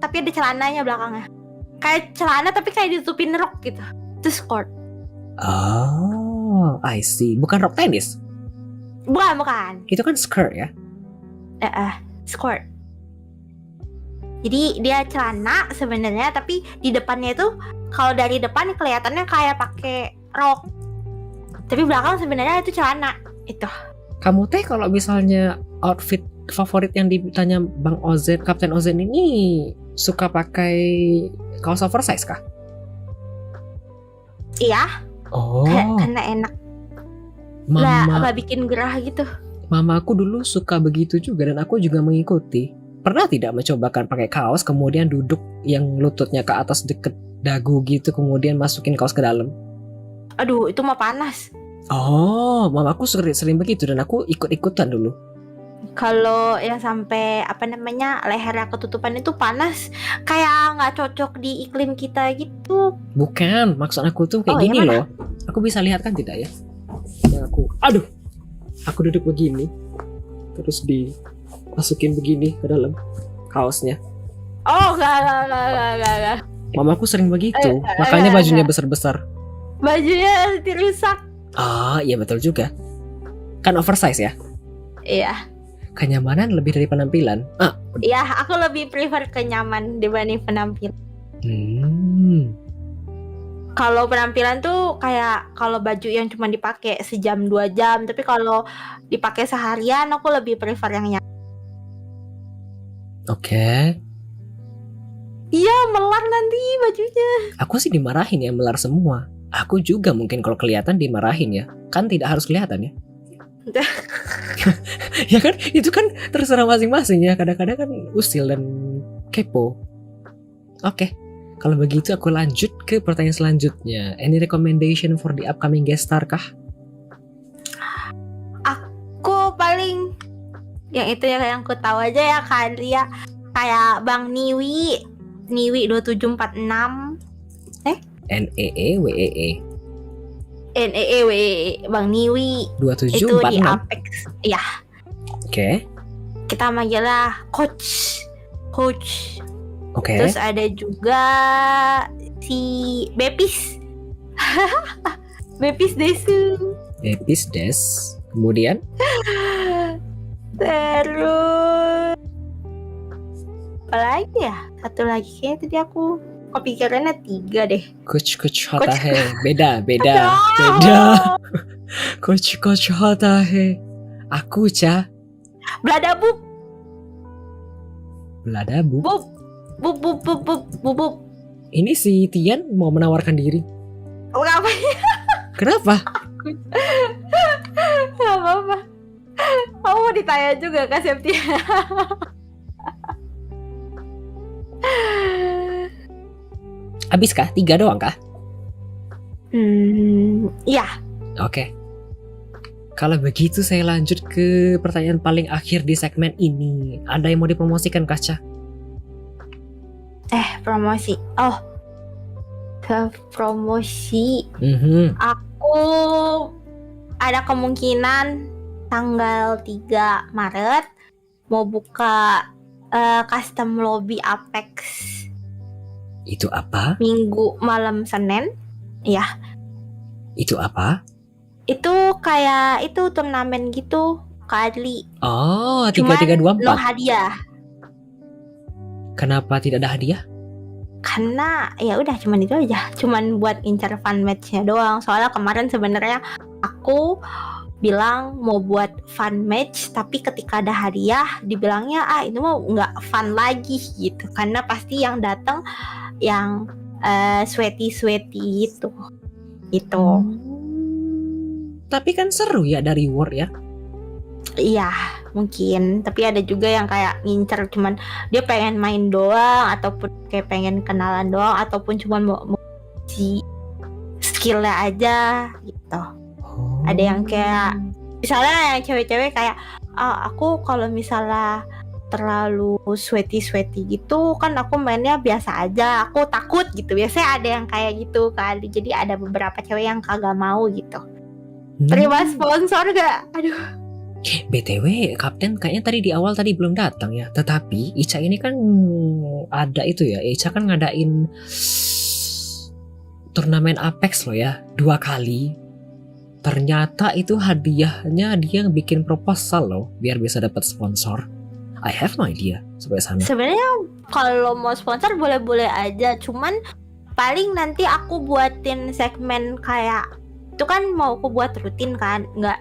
tapi ada celananya belakangnya. Kayak celana tapi kayak ditutupin rok gitu. Itu skirt. I see. Bukan rok tenis. Bukan. Itu kan skirt ya. Skirt. Jadi dia celana sebenarnya, tapi di depannya itu kalau dari depan kelihatannya kayak pakai rok. Tapi belakang sebenarnya itu celana. Itu. Kamu teh kalau misalnya outfit favorit yang ditanya Bang Ozen, Kapten Ozen ini suka pakai kaos oversize kah? Iya. Oh. Karena enak. Nggak bikin gerah gitu. Mama aku dulu suka begitu juga dan aku juga mengikuti. Pernah tidak mencobakan pakai kaos kemudian duduk yang lututnya ke atas deket dagu gitu kemudian masukin kaos ke dalam? Aduh, itu mah panas. Mama aku sering begitu dan aku ikut-ikutan dulu. Kalau yang sampai lehernya ketutupan itu panas, kayak nggak cocok di iklim kita gitu. Bukan, maksud aku tuh kayak gini loh. Aku bisa lihat kan tidak ya? Yang aku duduk begini, terus dimasukin begini ke dalam kaosnya. Enggak. Mama aku sering begitu, makanya bajunya besar-besar. Bajunya rusak. Iya betul juga. Kan oversize ya? Iya. Kenyamanan lebih dari penampilan. Iya, aku lebih prefer kenyaman dibanding penampilan. Kalau penampilan tuh kayak kalau baju yang cuma dipakai sejam 2 jam, tapi kalau dipakai seharian aku lebih prefer yang nyaman. Oke. Iya, melar nanti bajunya. Aku sih dimarahin ya, melar semua. Aku juga mungkin kalau kelihatan dimarahin ya. Kan tidak harus kelihatan ya. Ya kan, itu kan terserah masing-masing ya. Kadang-kadang kan usil dan kepo. Oke, kalau begitu aku lanjut ke pertanyaan selanjutnya. Any recommendation for the upcoming guest star kah? Aku paling yang itu yang aku tahu aja ya kali ya, kayak Bang Niwi 2746. NEEWEE Bang Niwi 2746 itu di Apex ya. Oke. Kita manggilnya coach. Oke. Terus ada juga si Bepis. Bepis Des. Kemudian terus apa lagi ya? Satu lagi kayaknya tadi aku kepikirannya 3 deh. Coach Hotahe. Beda. Coach Hotahe. Aku Cha. Bladabub. Bub. Ini si Tian mau menawarkan diri. Kenapa? Gak apa-apa. Kamu mau ditanya juga Kak Septia. Habis kah? 3 doang kah? Iya. Oke. Kalau begitu saya lanjut ke pertanyaan paling akhir di segmen ini. Ada yang mau dipromosikan Kaca? Promosi. Promosi. Aku ada kemungkinan tanggal 3 Maret mau buka custom lobby Apex. Itu apa? Minggu malam Senin. Ya. Itu apa? Itu kayak itu turnamen gitu, Kak Adli. 3-3-2-4. No hadiah. Kenapa tidak ada hadiah? Karena ya udah cuman itu aja, cuman buat incar fun match-nya doang. Soalnya kemarin sebenarnya aku bilang mau buat fun match, tapi ketika ada hadiah dibilangnya itu mau nggak fun lagi gitu, karena pasti yang datang yang sweaty itu. Tapi kan seru ya ada reward ya. Iya, mungkin. Tapi ada juga yang kayak ngincer cuman dia pengen main doang, ataupun kayak pengen kenalan doang, ataupun cuman mau si skillnya aja gitu. Ada yang kayak misalnya yang cewek-cewek kayak aku kalau misalnya terlalu sweaty gitu kan aku mainnya biasa aja, aku takut gitu. Biasanya ada yang kayak gitu kan. Jadi ada beberapa cewek yang kagak mau gitu. Terima sponsor gak? Aduh. BTW, Kapten kayaknya tadi di awal tadi belum datang ya. Tetapi Ica ini kan ada itu ya. Ica kan ngadain turnamen Apex loh ya, 2 kali. Ternyata itu hadiahnya dia bikin proposal loh, biar bisa dapat sponsor. I have no idea sampai sana. Sebenarnya kalau mau sponsor boleh-boleh aja. Cuman paling nanti aku buatin segmen kayak itu kan mau aku buat rutin kan, nggak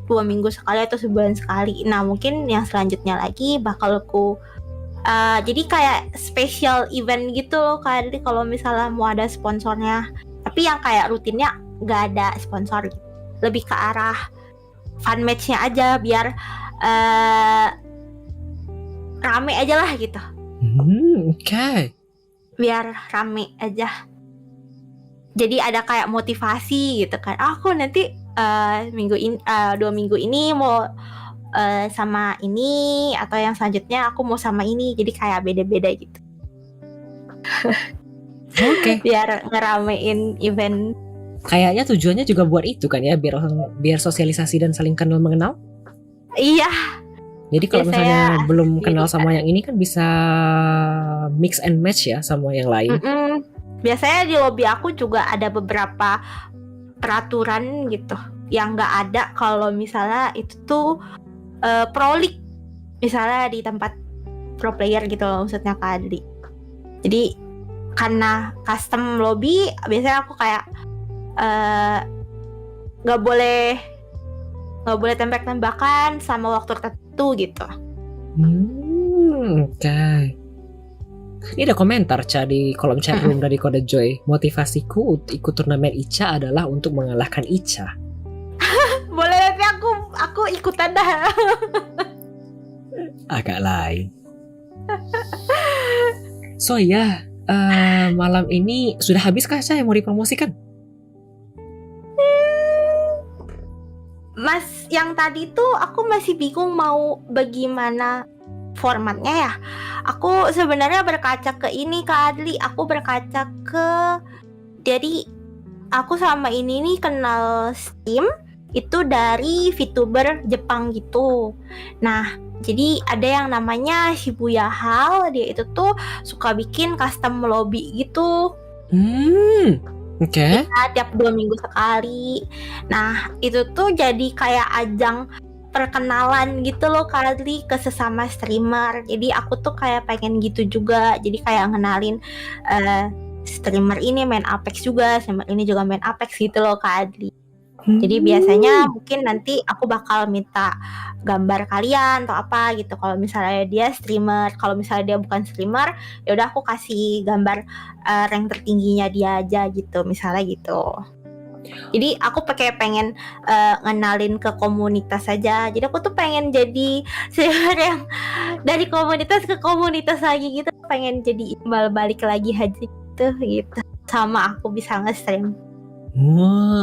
2 minggu sekali atau sebulan sekali. Nah mungkin yang selanjutnya lagi bakal aku jadi kayak special event gitu loh. Kayak kalau misalnya mau ada sponsornya, tapi yang kayak rutinnya nggak ada sponsor gitu. Lebih ke arah fun matchnya aja biar rame aja lah gitu. Okay. Biar rame aja. Jadi ada kayak motivasi gitu kan. Aku nanti 2 minggu ini mau sama ini, atau yang selanjutnya aku mau sama ini. Jadi kayak beda-beda gitu. Oke. Biar ngeramein event. Kayaknya tujuannya juga buat itu kan ya, biar sosialisasi dan saling kenal mengenal. Iya. Jadi kalau misalnya belum kenal sama yang ini kan bisa mix and match ya sama yang lain. Biasanya di lobby aku juga ada beberapa peraturan gitu yang nggak ada kalau misalnya itu tuh pro league, misalnya di tempat pro player gitu loh, maksudnya Kak Adli. Jadi karena custom lobby biasanya aku kayak nggak boleh tembak-tembakan sama waktu tertentu gitu. Okay. Ini ada komentar Ca di kolom chat room dari Kode Joy. Motivasiku ikut turnamen Ica adalah untuk mengalahkan Ica. Boleh nanti aku ikutan dah. Agak lain. So ya, malam ini sudah habis kah Ca yang mau dipromosikan? Mas, yang tadi tuh aku masih bingung mau bagaimana formatnya ya. Aku sebenarnya berkaca ke ini Kak Adli. Aku berkaca ke, jadi aku sama ini nih kenal Steam itu dari VTuber Jepang gitu. Nah, jadi ada yang namanya Shibuya Hal. Dia itu tuh suka bikin custom lobby gitu. Okay. Ya, tiap 2 minggu sekali. Nah, itu tuh jadi kayak ajang perkenalan gitu loh Kak Adli ke sesama streamer. Jadi aku tuh kayak pengen gitu juga. Jadi kayak ngenalin streamer ini main Apex juga, streamer ini juga main Apex gitu loh Kak Adli. Jadi biasanya mungkin nanti aku bakal minta gambar kalian atau apa gitu. Kalau misalnya dia streamer, kalau misalnya dia bukan streamer, ya udah aku kasih gambar rank tertingginya dia aja gitu, misalnya gitu. Jadi aku pengen ngenalin ke komunitas aja. Jadi aku tuh pengen jadi streamer yang dari komunitas ke komunitas lagi gitu. Pengen jadi imbal balik lagi aja gitu. Sama aku bisa nge-stream.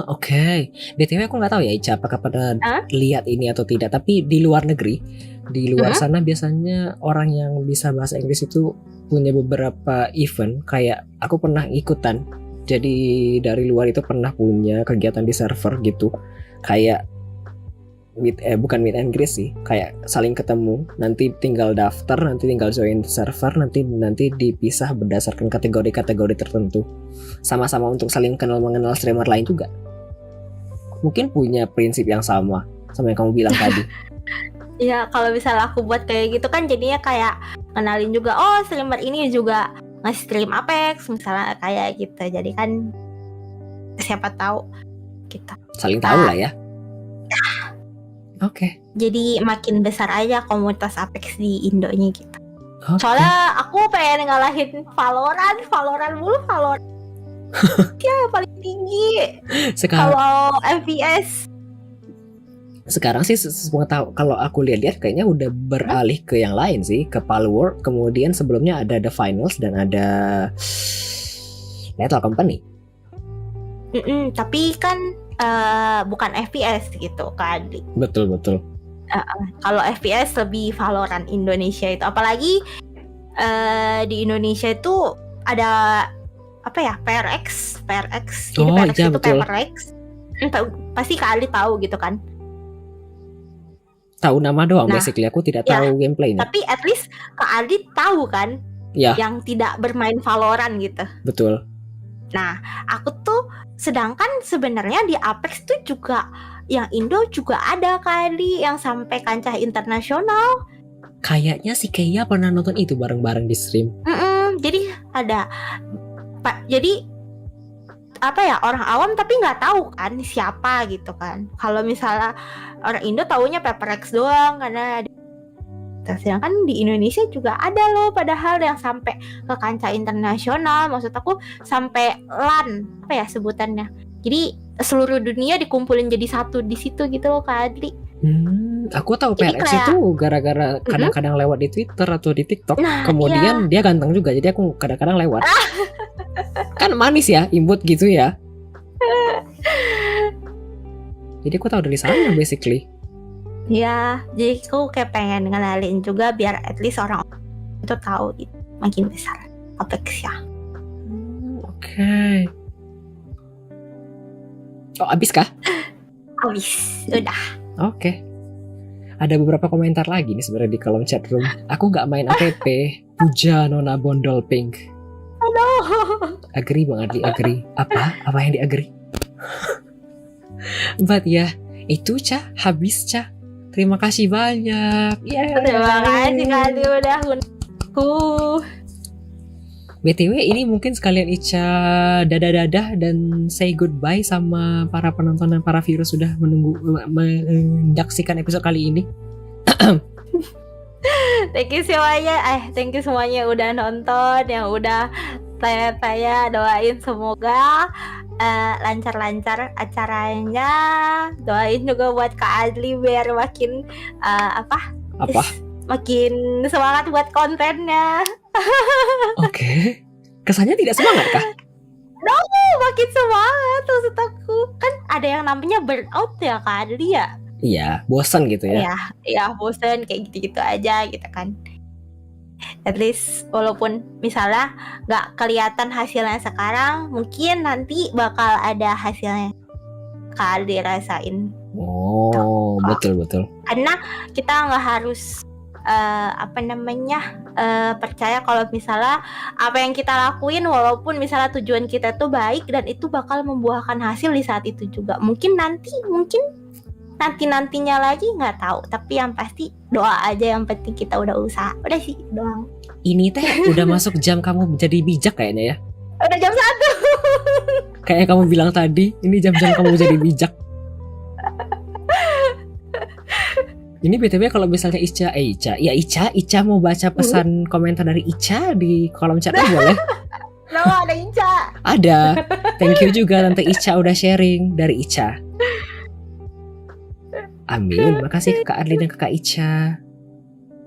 Oke. BTW aku nggak tahu ya Ica apakah pada lihat ini atau tidak. Tapi di luar negeri, di luar sana biasanya orang yang bisa bahasa Inggris itu punya beberapa event. Kayak aku pernah ikutan. Jadi dari luar itu pernah punya kegiatan di server gitu. Kayak bukan meet and greet sih, kayak saling ketemu, nanti tinggal daftar, nanti tinggal join server, nanti dipisah berdasarkan kategori-kategori tertentu, sama-sama untuk saling mengenal streamer lain juga. Mungkin punya prinsip yang sama yang kamu bilang tadi. Ya kalau misalnya aku buat kayak gitu kan jadinya kayak kenalin juga, oh streamer ini juga nge-stream Apex misalnya kayak gitu. Jadi kan siapa tahu kita saling tahu lah ya. Oke. Jadi makin besar aja komunitas Apex di Indonya gitu. Soalnya aku pengen ngalahin Valorant ya paling tinggi. Kalau FPS Sekarang sih kalau aku lihat-lihat kayaknya udah beralih ke yang lain sih, ke Palworld. Kemudian sebelumnya ada The Finals dan ada Lethal Company. Tapi kan bukan FPS gitu kan. Betul. Kalau FPS lebih Valorant Indonesia itu, apalagi di Indonesia itu ada apa ya, PRX. Jadi PRX iya, itu betul. PRX. Pasti kali tahu gitu kan. Tahu nama doang, Nah, basically aku tidak ya, tahu gameplaynya. tapi at least Kak Aldi tahu kan, Ya, yang tidak bermain Valorant gitu. betul. Nah, aku tuh sedangkan sebenarnya di Apex tuh juga yang Indo juga ada kali yang sampai kancah internasional. Kayaknya si Keia pernah nonton itu bareng-bareng di stream. Jadi ada jadi apa ya, orang awam tapi nggak tahu kan siapa gitu kan. Kalau misalnya orang Indo taunya PaperX doang karena sedangkan di Indonesia juga ada loh padahal yang sampai ke kancah internasional. Maksud aku sampai LAN, apa ya sebutannya. Jadi seluruh dunia dikumpulin jadi satu di situ gitu loh Kak Adli. Aku tahu Jadi PRX kayak- itu gara-gara kadang-kadang lewat di Twitter atau di TikTok. Nah, Kemudian dia ganteng juga, jadi aku kadang-kadang lewat. Kan manis ya, imut gitu ya. Jadi aku tahu dari sana basically. Ya, jadi aku kayak pengen ngenalin juga biar at least orang itu tahu gitu, makin besar Apex ya. Oke. Oh, abis kah? Habis, udah. Oke. Ada beberapa komentar lagi nih sebenarnya di kolom chat room. Aku nggak main APP. Puja Nona Bondol Pink. Agree Bang Adli, agree. Apa yang di agree? But ya, itu Ca, habis Ca. Terima kasih banyak. Terima kasih kali udah aku. BTW ini mungkin sekalian Ica dadah-dadah dan say goodbye sama para penonton dan para viewers sudah menyaksikan episode kali ini. Thank you semuanya udah nonton, yang udah tanya-tanya, doain semoga lancar-lancar acaranya. Doain juga buat Kak Adli biar makin Apa? makin semangat buat kontennya. Oke. Kesannya tidak semangat kah? Makin semangat maksud aku. Kan ada yang namanya burnout ya Kak Adli ya. Iya, bosan gitu ya. Iya, bosan kayak gitu-gitu aja gitu kan. At least walaupun misalnya nggak kelihatan hasilnya sekarang, mungkin nanti bakal ada hasilnya Kak Aldi rasain. Oh, betul. Karena kita nggak harus percaya kalau misalnya apa yang kita lakuin walaupun misalnya tujuan kita tuh baik dan itu bakal membuahkan hasil di saat itu juga. Mungkin nantinya lagi nggak tahu, tapi yang pasti doa aja, yang penting kita udah usaha. Udah sih doang. Ini teh udah masuk jam kamu menjadi bijak kayaknya ya. Udah jam 1. Kayak yang kamu bilang tadi, ini jam-jam kamu jadi bijak. Ini BTW kalau misalnya Ica mau baca pesan komentar dari Ica di kolom chat boleh? No, ada Ica. Ada. Thank you juga Tante Ica udah sharing dari Ica. Amin. Makasih Kakak Adli dan Kakak Ica.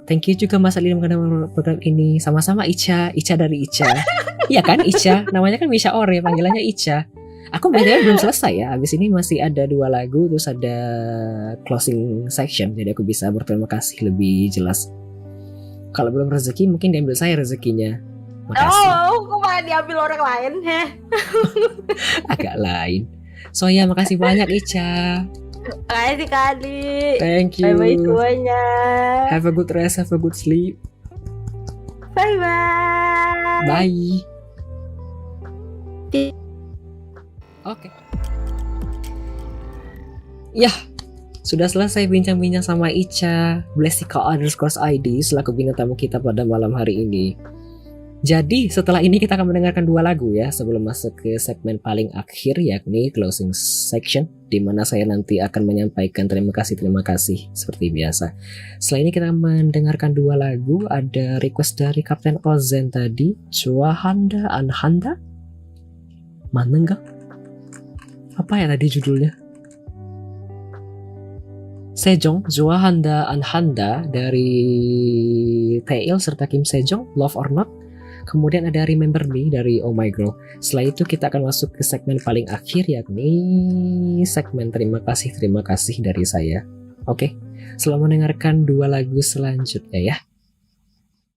Thank you juga Mas Adli mengenai program ini. Sama-sama Ica dari Ica. Iya kan Ica? Namanya kan Misha Ore, panggilannya Ica. Aku BTW belum selesai ya. Abis ini masih ada 2 lagu, terus ada closing section. Jadi aku bisa berterima kasih lebih jelas. Kalau belum rezeki, mungkin diambil saya rezekinya. Makasih. Kok malah diambil orang lain? Agak lain. So ya, makasih banyak Ica. Makasih kali. Thank you. Bye-bye semuanya. Have a good rest, have a good sleep. Bye-bye. Bye. Oke. Ya, sudah selesai bincang-bincang sama Ica, Blessika_ID selaku bintang tamu kita pada malam hari ini. Jadi setelah ini kita akan mendengarkan 2 lagu ya sebelum masuk ke segmen paling akhir yakni closing section, di mana saya nanti akan menyampaikan terima kasih seperti biasa. Setelah ini kita mendengarkan 2 lagu, ada request dari Kapten Ozen tadi, Chuahanda Anhanda, Manengga. Apa ya tadi judulnya? Sejong, Jua Handa Anhanda dari Taeil serta Kim Sejong, Love or Not. Kemudian ada Remember Me dari Oh My Girl. Setelah itu kita akan masuk ke segmen paling akhir, yakni segmen terima kasih dari saya. Oke, selamat mendengarkan 2 lagu selanjutnya ya.